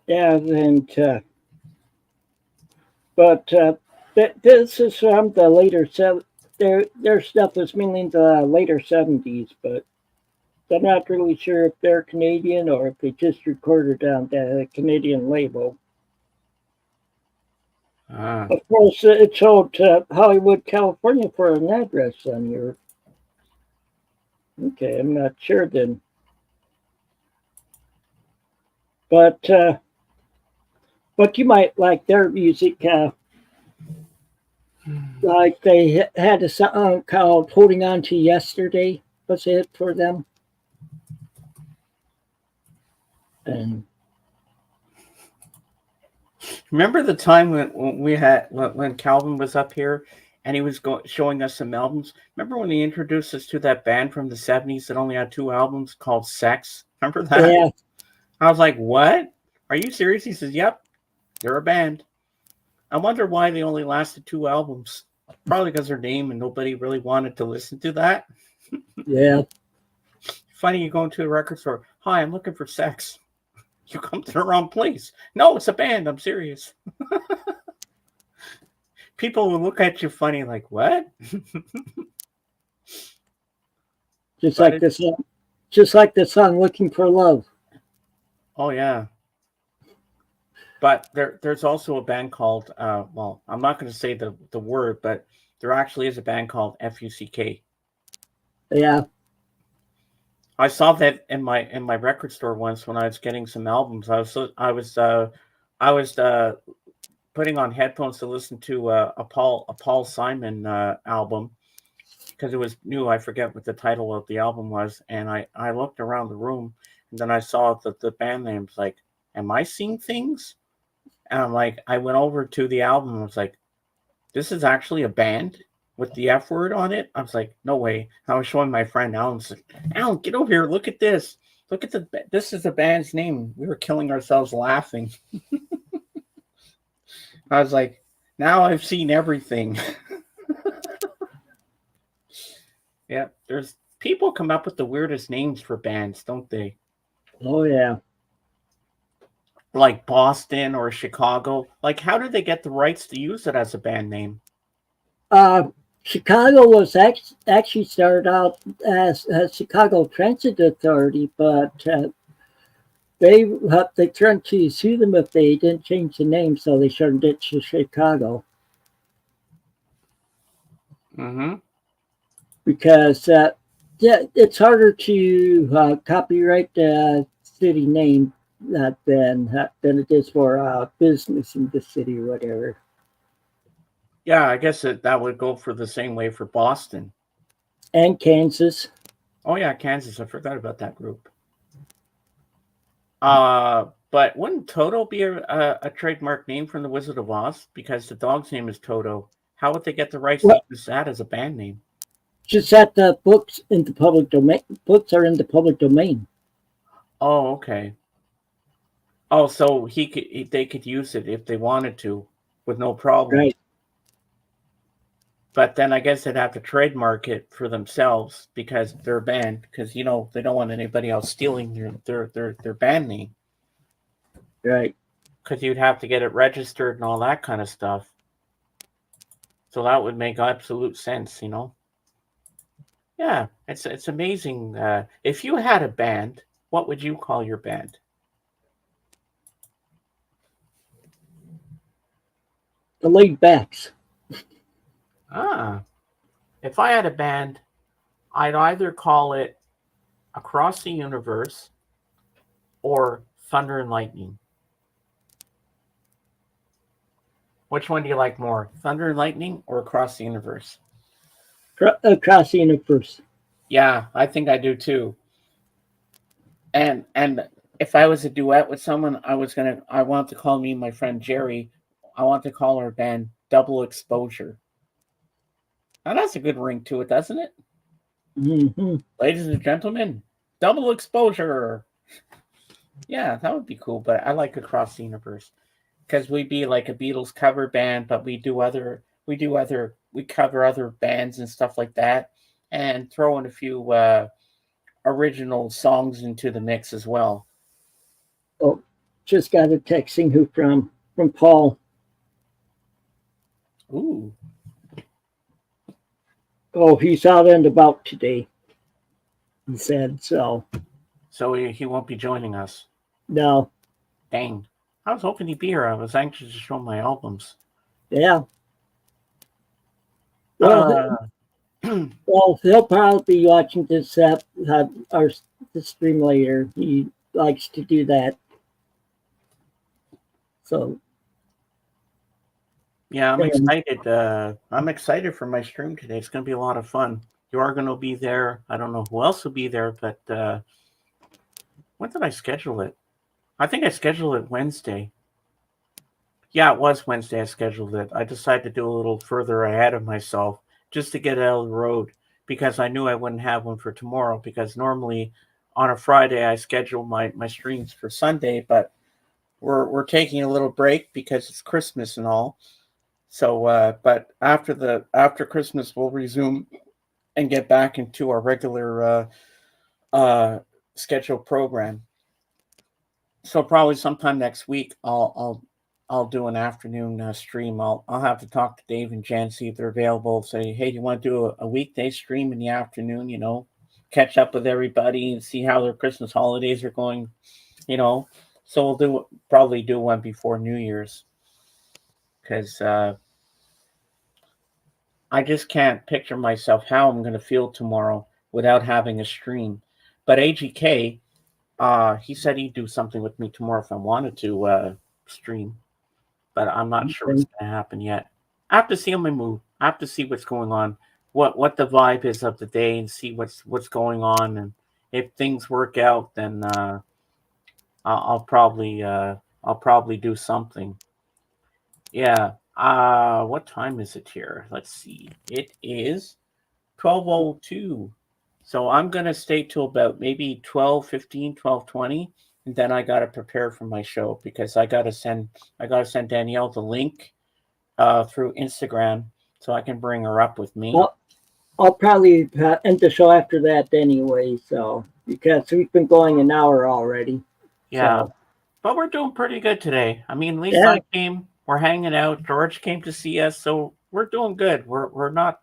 Yeah, and but this is from the later their stuff was mainly the later 70s, but I'm not really sure if they're Canadian or if they just recorded on the Canadian label. Ah. Of course, it showed Hollywood, California for an address on here. Okay, I'm not sure then. But you might like their music. Like they had a song called "Holding On to Yesterday." Was it for them? And Remember the time when we had when Calvin was up here and he was showing us some albums? Remember when he introduced us to that band from the 70s that only had 2 albums called Sex? Remember that? yeah, I was like, "What? Are you serious?" He says, "Yep, they're a band." I wonder why they only lasted 2 albums. Probably because their name and nobody really wanted to listen to that. yeah. Funny, you go into a record store. Hi, I'm looking for Sex. You come to the wrong place. No, it's a band. I'm serious. People will look at you funny, like, what? Just But like this, just like the song "Looking for Love." oh yeah. But there's also a band called well, I'm not going to say the word, but there actually is a band called FUCK. Yeah, I saw that in my record store once when I was getting some albums. I was putting on headphones to listen to a Paul Simon album because it was new. I forget what the title of the album was, and I looked around the room and then I saw the band names. Like, am I seeing things? And I'm like, I went over to the album and was like, this is actually a band with the F word on it. I was like, no way. I was showing my friend Alan. Like, Alan, get over here. Look at this. Look at this is the band's name. We were killing ourselves laughing. I was like, now I've seen everything. Yeah, there's people come up with the weirdest names for bands, don't they? oh yeah. Like Boston or Chicago. Like, how did they get the rights to use it as a band name? Chicago was actually started out as Chicago Transit Authority, but they threatened to sue them if they didn't change the name, so they shortened it to Chicago. Mm-hmm. Because yeah, it's harder to copyright the city name than it is for business in the city or whatever. Yeah, I guess that would go for the same way for Boston. And Kansas. Oh yeah, Kansas. I forgot about that group. But wouldn't Toto be a trademark name from the Wizard of Oz? Because the dog's name is Toto. How would they get the rights to Well, use that as a band name? just that the books in the public domain. Books are in the public domain. Oh, okay. Oh, so they could use it if they wanted to, with no problem. Right. But then I guess they'd have to trademark it for themselves because they're a band. Because they don't want anybody else stealing their band name. Right. Because you'd have to get it registered and all that kind of stuff. So that would make absolute sense, Yeah, it's amazing. If you had a band, what would you call your band? The laid backs. If I had a band, I'd either call it Across the Universe or Thunder and Lightning. Which one do you like more, Thunder and Lightning or Across the Universe? Across the Universe. Yeah, I think I do too. And if I was a duet with someone, I want to call me and my friend Jerry. I want to call our band Double Exposure. Now that's a good ring to it, doesn't it? Mm-hmm. Ladies and gentlemen, Double Exposure. Yeah, that would be cool. But I like Across the Universe because we'd be like a Beatles cover band, but we cover other bands and stuff like that, and throw in a few original songs into the mix as well. Oh, just got a texting who from Paul. Ooh. Oh, he's out and about today. He said so. So he won't be joining us. No. Dang. I was hoping he'd be here. I was anxious to show my albums. Yeah. Well, well, he'll probably be watching this the stream later. He likes to do that. So. Yeah, I'm excited. I'm excited for my stream today. It's going to be a lot of fun. You are going to be there. I don't know who else will be there, but when did I schedule it? I think I scheduled it Wednesday. Yeah, it was Wednesday I scheduled it. I decided to do a little further ahead of myself just to get it out of the road because I knew I wouldn't have one for tomorrow because normally on a Friday I schedule my streams for Sunday, but we're taking a little break because it's Christmas and all. So, but after Christmas, we'll resume and get back into our regular scheduled program. So probably sometime next week, I'll do an afternoon stream. I'll have to talk to Dave and Jan, see if they're available. Say, hey, do you want to do a weekday stream in the afternoon? You know, catch up with everybody and see how their Christmas holidays are going. You know, so we'll probably do one before New Year's because I just can't picture myself how I'm going to feel tomorrow without having a stream. But AGK, he said he'd do something with me tomorrow if I wanted to stream. But I'm not sure what's going to happen yet. I have to see on my move. I have to see what's going on, what the vibe is of the day, and see what's going on. And if things work out, then I'll probably do something. Yeah. What time is it here? Let's see. It is 12:02. So I'm going to stay till about maybe 12:15, 12:20, and then I got to prepare for my show because I got to send Danielle the link through Instagram so I can bring her up with me. Well, I'll probably end the show after that anyway, so because we've been going an hour already. Yeah. So. But we're doing pretty good today. I mean, Lisa came, we're hanging out, George came to see us, so we're doing good. We're not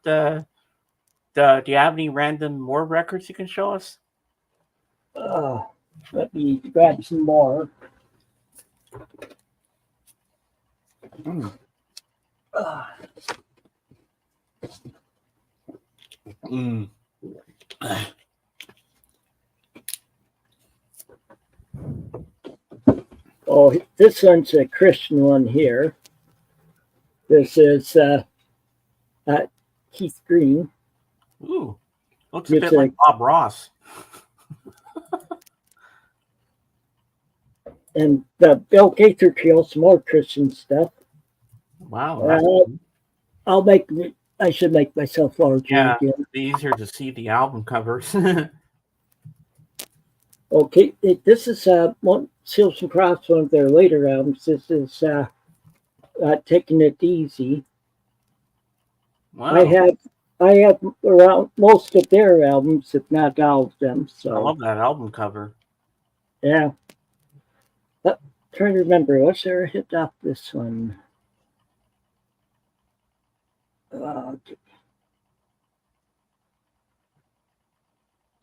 do you have any random more records you can show us? Let me grab some more. Oh, this one's a Christian one here. This is Keith Green. Ooh, looks a bit like Bob Ross. And the Bill Gaither Trio, some more Christian stuff. Wow. I should make myself larger again. It's easier to see the album covers. Okay, this is Seals and Crofts, one of their later albums. This is Taking It Easy. Wow. I have around most of their albums, if not all of them. So I love that album cover. Yeah. Trying to remember, what's their hit off this one?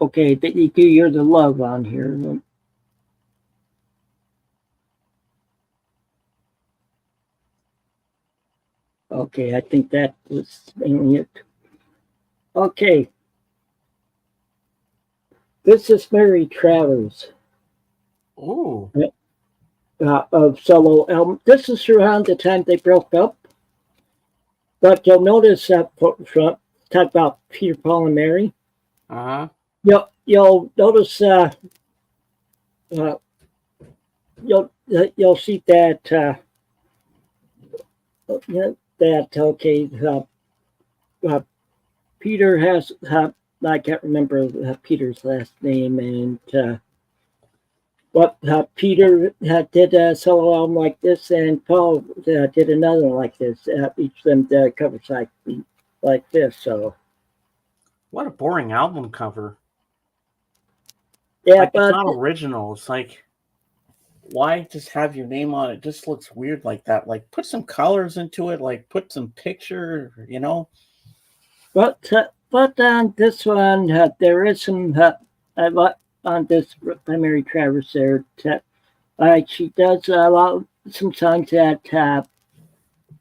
Okay, you do You're the Love on here. Okay, I think that was mainly it. Okay, this is Mary Travers Ooh. of solo album. This is around the time they broke up, but you'll notice that talk about Peter, Paul, and Mary. Uh-huh. You'll notice uh, you'll see that okay. Uh, Peter has I can't remember Peter's last name, and but Peter did a solo album like this, and Paul did another one like this. Each of them did covers like this. So What a boring album cover. yeah, Like, it's but not original. It's like, why just have your name on it? It just looks weird like that. Like, put some colors into it. Like, put some picture, you know? but on this one there is some on this by Mary Travers there. She does a lot some songs that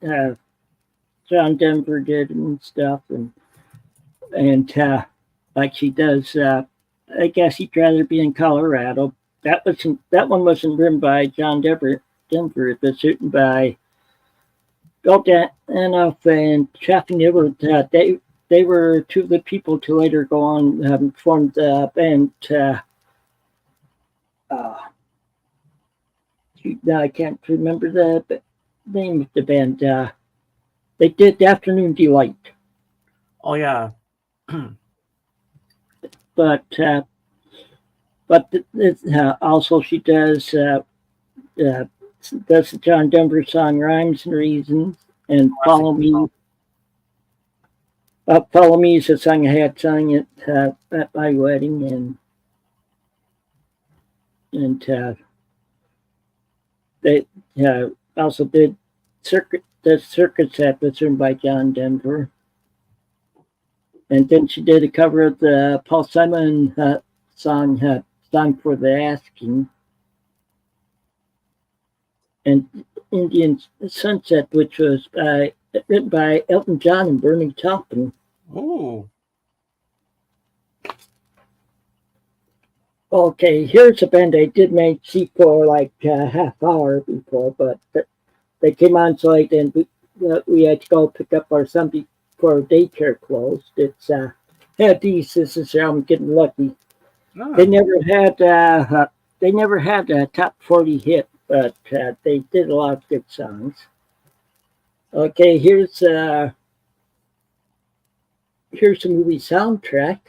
uh, John Denver did and stuff, and like she does. I guess he'd rather be in Colorado. That one wasn't written by John Denver. It was written by Bill Danoff and Chaffee Newell. They were two of the people to later go on formed the band. I can't remember the name of the band. They did Afternoon Delight, Oh, yeah. but also she does that's the John Denver song "Rhymes and Reasons" and "Follow Me." "Follow Me" is a song I had sung at my wedding, and they also did the circuit set was written by John Denver. And then she did a cover of the Paul Simon song "Song for the Asking," and "Indian Sunset," which was written by Elton John and Bernie Taupin. Ooh. Okay, here's a band I did make see for like a half hour before, but they came on so late and we had to go pick up our son before daycare closed. It's this is I'm getting lucky. Oh. They never had a top 40 hit, but they did a lot of good songs. Okay, here's a movie soundtrack.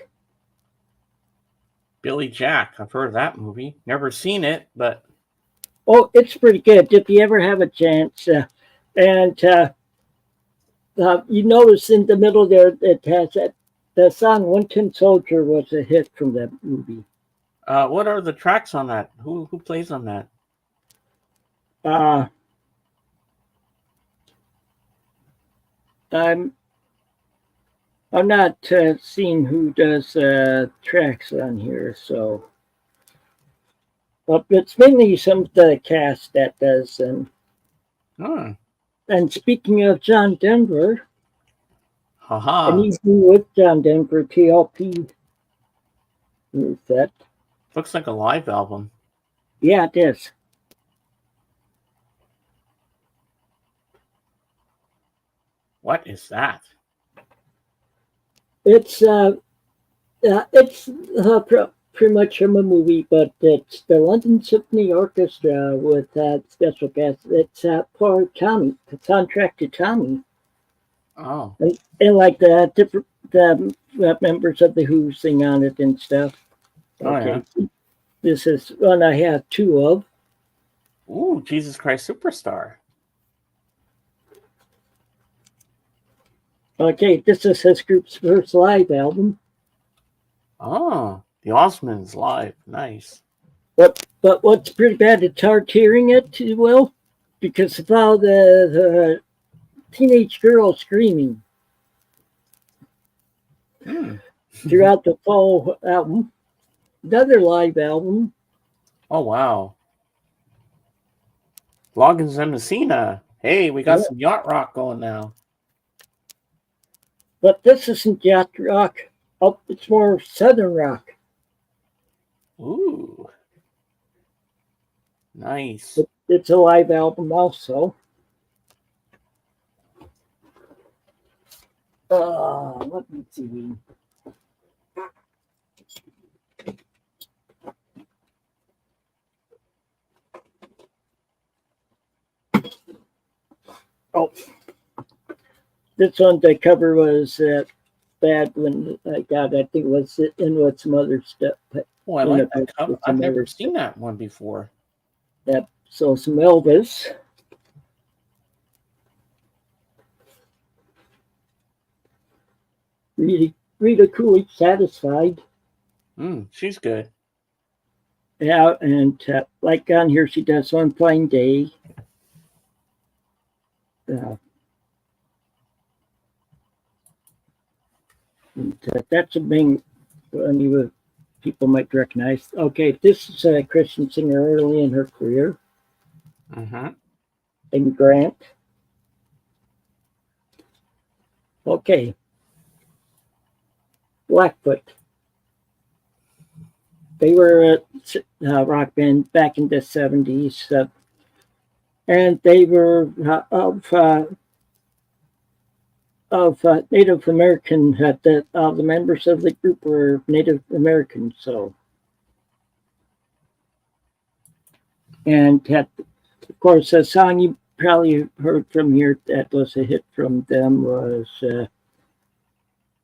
Billy Jack. I've heard of that movie. Never seen it, but Oh, it's pretty good if you ever have a chance. And you notice in the middle there it has the song "One Tin Soldier" was a hit from that movie. what are the tracks on that? Who plays on that? Uh, I'm not seeing who does tracks on here, so but it's mainly some of the cast that does them. Oh. And speaking of John Denver, Haha. and he's been with John Denver, TLP is that. Looks like a live album. Yeah, it is. What is that? It's pretty much from a movie, but it's the London Symphony Orchestra with special guests. It's for Tommy, the soundtrack to Tommy, Oh. and like the different members of the Who sing on it and stuff. Okay, Oh, yeah. This is one I have two of. Ooh, Jesus Christ Superstar. Okay, this is his group's first live album. Oh, the Osmonds live. Nice. But what's pretty bad, it's hard hearing it, Will, because of all the teenage girl screaming throughout the full album. Another live album. Oh, wow. Loggins and Messina. Hey, we got some yacht rock going now. But this isn't yacht rock. Oh, it's more southern rock. Ooh. Nice. It's a live album also. Let me see. Oh, this one the cover was bad when I got. I think it was in with some other stuff. Oh, I like that cover. I've never seen that one before. Yep. So some Elvis. Rita Coolidge, Satisfied. She's good. Yeah, and like on here, she does One Fine Day. And, that's a main one people might recognize. Okay, this is a Christian singer early in her career. And Grant. Okay. Blackfoot. They were a rock band back in the 70s. And they were of Native American. The members of the group were Native American. So, and of course, a song you probably heard from here that was a hit from them was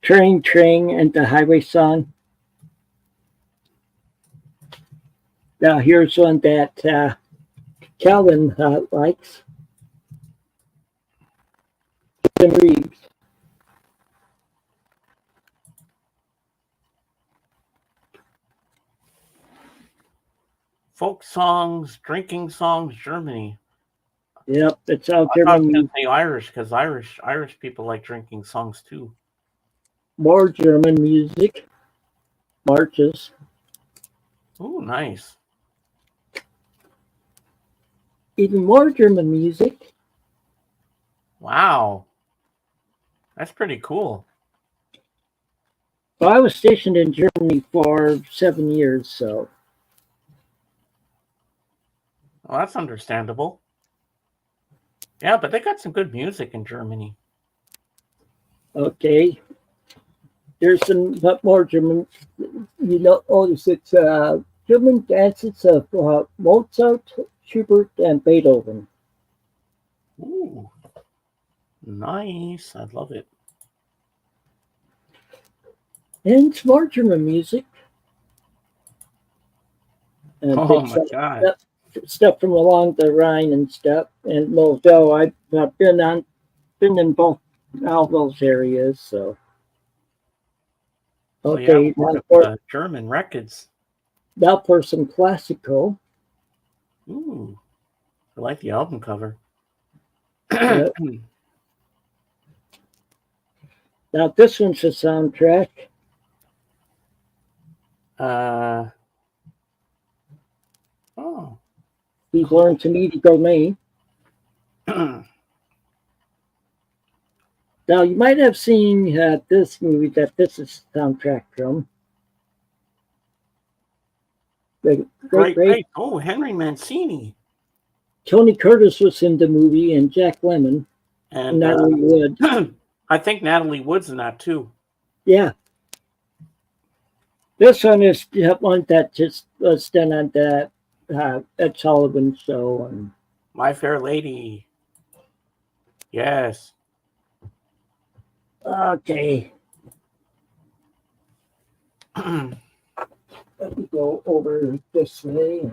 Train Train and the Highway Song. Now, here's one that Calvin likes. Jim Reeves. Folk songs, drinking songs, Germany. Yep, it's all German. I was German. say Irish because Irish people like drinking songs too. More German music, marches. Oh, nice. Even more German music. Wow, that's pretty cool. Well, I was stationed in Germany for 7 years, so. Well, that's understandable. Yeah, but they got some good music in Germany. Okay. There's some more German. You notice it's German dances of Mozart, Schubert, and Beethoven. Ooh, nice. I love it. And it's more German music. And oh my God. Stuff from along the Rhine and stuff. And Moselle, I've been in both all those areas, so. Okay, yeah, German records. Now for some classical. Ooh, I like the album cover. Yep. Now this one's a soundtrack. Oh. He's learned to meet Gourmet. Now you might have seen this movie that this is soundtrack from. Great. Oh, Henry Mancini. Tony Curtis was in the movie, and Jack Lemmon, and Natalie Wood. I think Natalie Wood's in that too. Yeah. This one is one that just was done on that Ed Sullivan show. And My Fair Lady. Yes. Okay. Let me go over this way.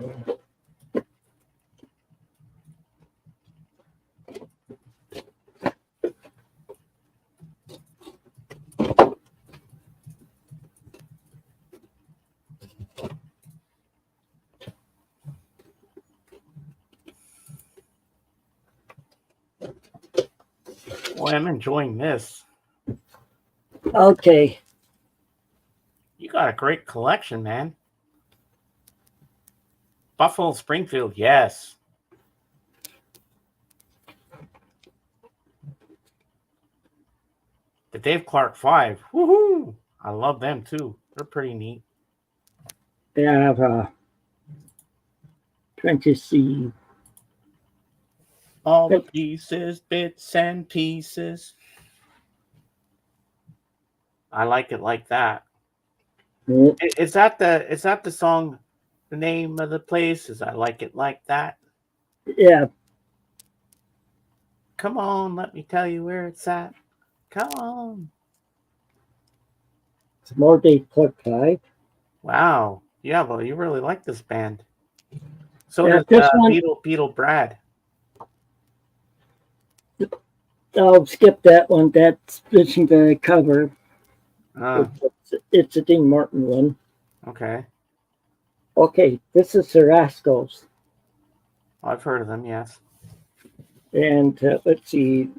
Boy, I'm enjoying this. Okay. You got a great collection, man. Buffalo Springfield, yes. The Dave Clark Five. Woohoo! I love them too. They're pretty neat. They have trying to see all the pieces, bits and pieces. I like it like that. Is that the song? The name of the place is I like it like that. Yeah. Come on, let me tell you where it's at. Come on. It's more Dave Clark 5. Wow. Yeah, well, you really like this band. So yeah, does Beetle Brad. I'll skip that one. That's isn't the cover. It's a Dean Martin one. Okay. Okay, this is the Rascals. I've heard of them, yes. And let's see.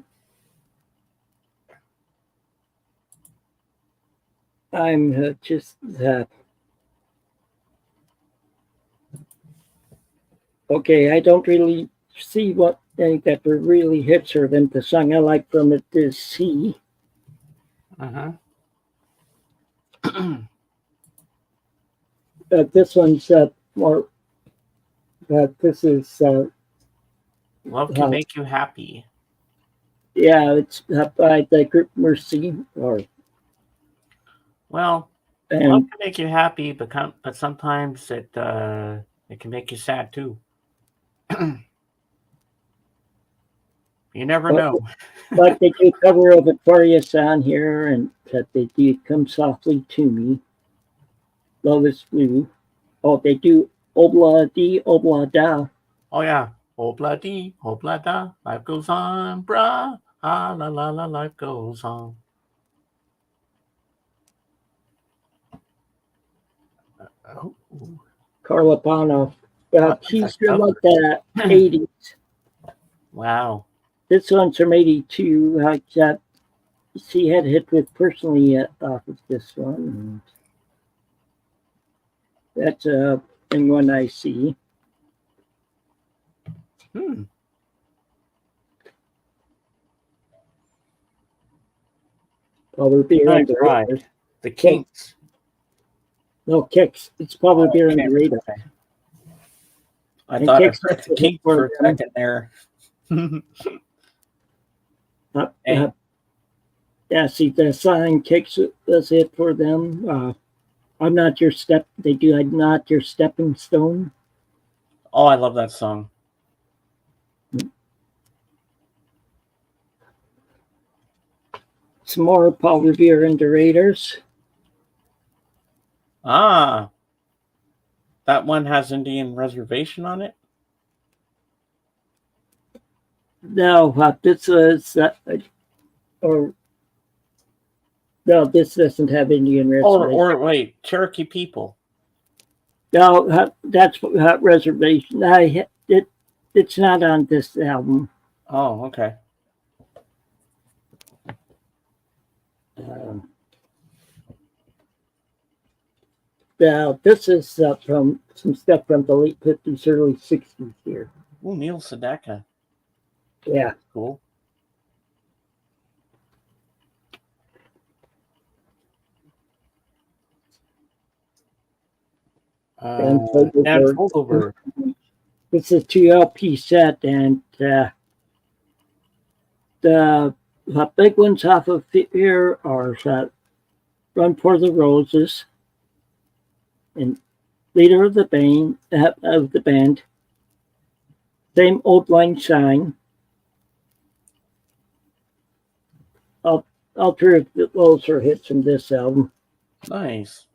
I'm just okay. I don't really see what any that really hits her. Then the song I like from it is "See." This one's more. This is Love Can Make You Happy. Yeah, it's by the group Mercy. Love can make you happy, but sometimes it can make you sad too. You never know. But they do cover a Victorious on here, and that they do Come Softly to Me. Love is Blue. Oh, they do Obla Di, Obla Da. Oh, yeah. Obla Di, Obla Da. Life goes on, brah. Ah, la, la, la, life goes on. Carla Bono. She's from like the 80s. Wow. This one's from 82. She had hit with Personally off of this one. That's a thing one I see. Probably Beer on the Radar. The Kinks. No, Kicks. It's probably Beer on the Radar. I thought I heard the Kinks for a second there. Yeah, see, the sign Kicks was it for them. I'm Not Your Step. They do I'm Not Your Stepping Stone. Oh, I love that song. Some more Paul Revere and the Raiders. Ah, that one has Indian Reservation on it? No, this is no, this doesn't have Indian Reservation. Or wait, Cherokee People. No, that's Reservation. It's not on this album. Oh, okay. Now, this is from some stuff from the late 50s, early 60s here. Oh, Neil Sedaka. Yeah. Cool. Holdover. This is a 2 LP set, and the big ones off of here are Run for the Roses, and leader of the band, Same Old Lang Syne, Alternative Those are hits from this album. Nice.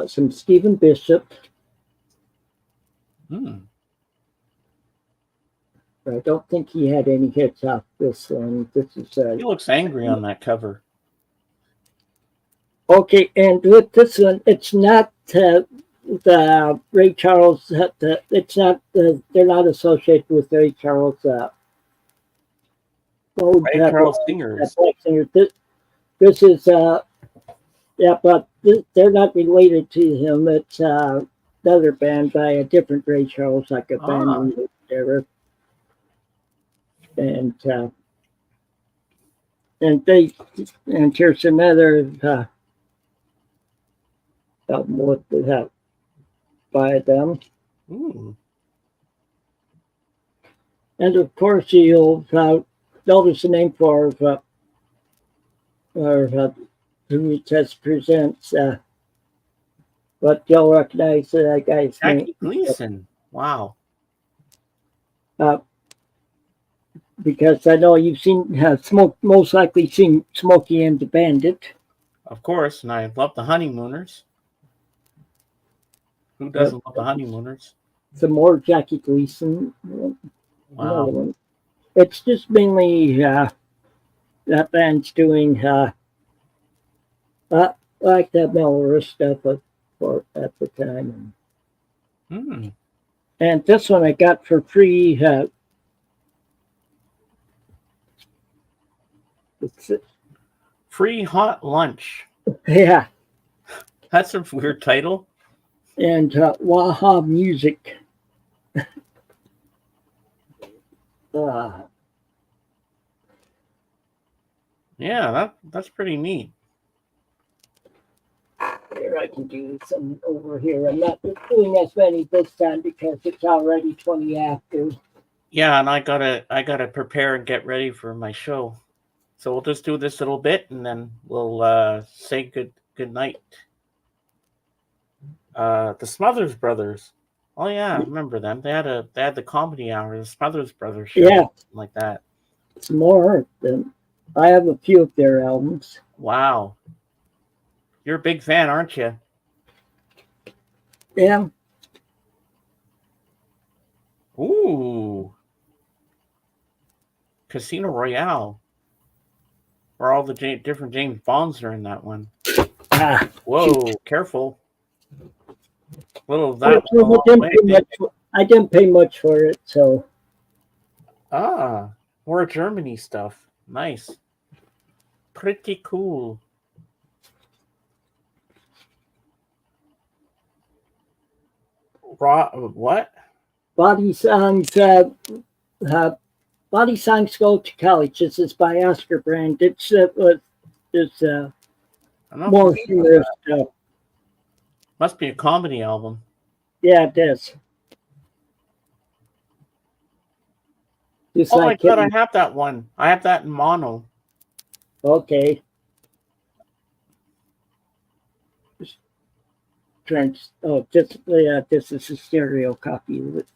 Some Stephen Bishop. I don't think he had any hits off this one. This is he looks angry on that cover. Okay, and with this one, it's not the Ray Charles. It's not. They're not associated with Ray Charles. Ray Charles singers. This is but they're not related to him. It's another band by a different Ray Charles, like a band or whatever. And and here's another what they have by them. Ooh. And of course, you'll notice the name for who it just presents. But you'll recognize that guy's name. Jackie Gleason. Wow. Because I know you've seen most likely seen Smokey and the Bandit. Of course, and I love the Honeymooners. Who doesn't love the Honeymooners? Some more Jackie Gleason. Wow. It's just mainly that band's doing like that Melrose stuff for at the time. And this one I got for free. Free hot lunch. Yeah. That's a weird title. And Waha Music. Yeah, that's pretty neat. Here I can do some over here. I'm not doing as many this time because it's already 20 after. Yeah, and I gotta prepare and get ready for my show. So we'll just do this little bit and then we'll say good night. The Smothers Brothers. Oh yeah, I remember them. They had the comedy hour, the Smothers Brothers show. Yeah. Like that. It's more than I have a few of their albums. Wow. You're a big fan, aren't you? Yeah. Ooh. Casino Royale. Where all the different James Bonds are in that one. Whoa, careful. Little of that. I didn't pay much for it, so. More Germany stuff. Nice. Pretty cool. What? Body Songs. Body Songs Go to College. This is by Oscar Brand. It's more humorous stuff. Must be a comedy album. Yeah, it is. Oh my god, I have that one. I have that in mono. Okay. This is a stereo copy of it.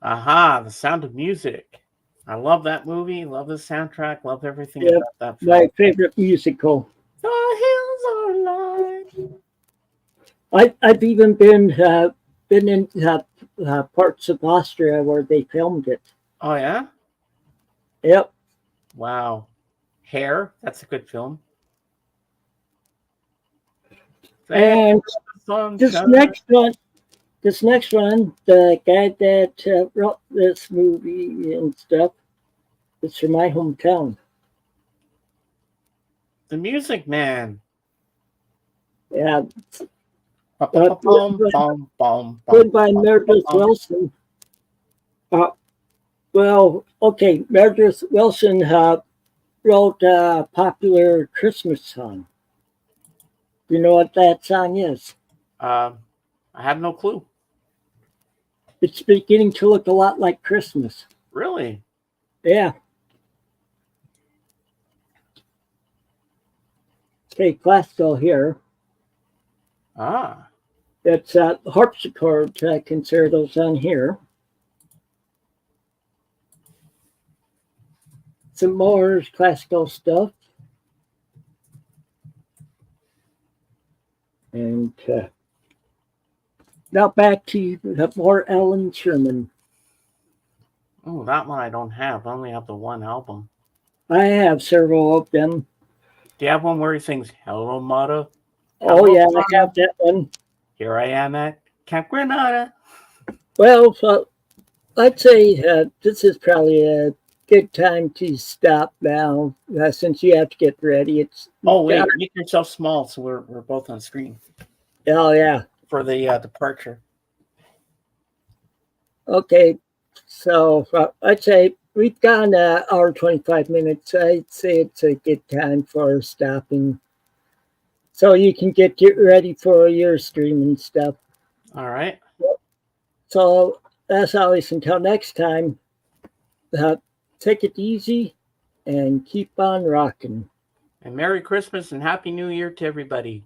Aha, The Sound of Music. I love that movie, love the soundtrack, love everything about that film. My favorite musical. The hills are alive. I've even been in parts of Austria where they filmed it. Oh yeah? Yep. Wow. Hair, that's a good film. And this next one, the guy that wrote this movie and stuff, is from my hometown. The Music Man. Yeah. Good by Meredith Wilson. Meredith Wilson wrote a popular Christmas song. You know what that song is? I have no clue. It's beginning to look a lot like Christmas. Really? Yeah. Okay, classical here. It's harpsichord concertos on here. Some more classical stuff. And now back to more Alan Sherman. Oh, that one I don't have. I only have the one album. I have several of them. Do you have one where he sings Hello, Mother? Oh, yeah, I have that one. Here I am at Camp Granada. Well, I'd say this is probably a good time to stop now, since you have to get ready. Wait, make yourself small so we're both on screen. Oh, yeah. For the departure. Okay, So I'd say we've gone an hour 25 minutes. I'd say it's a good time for stopping, so you can get ready for your streaming stuff. All right. So as always, until next time, take it easy and keep on rocking. And Merry Christmas and Happy New Year to everybody.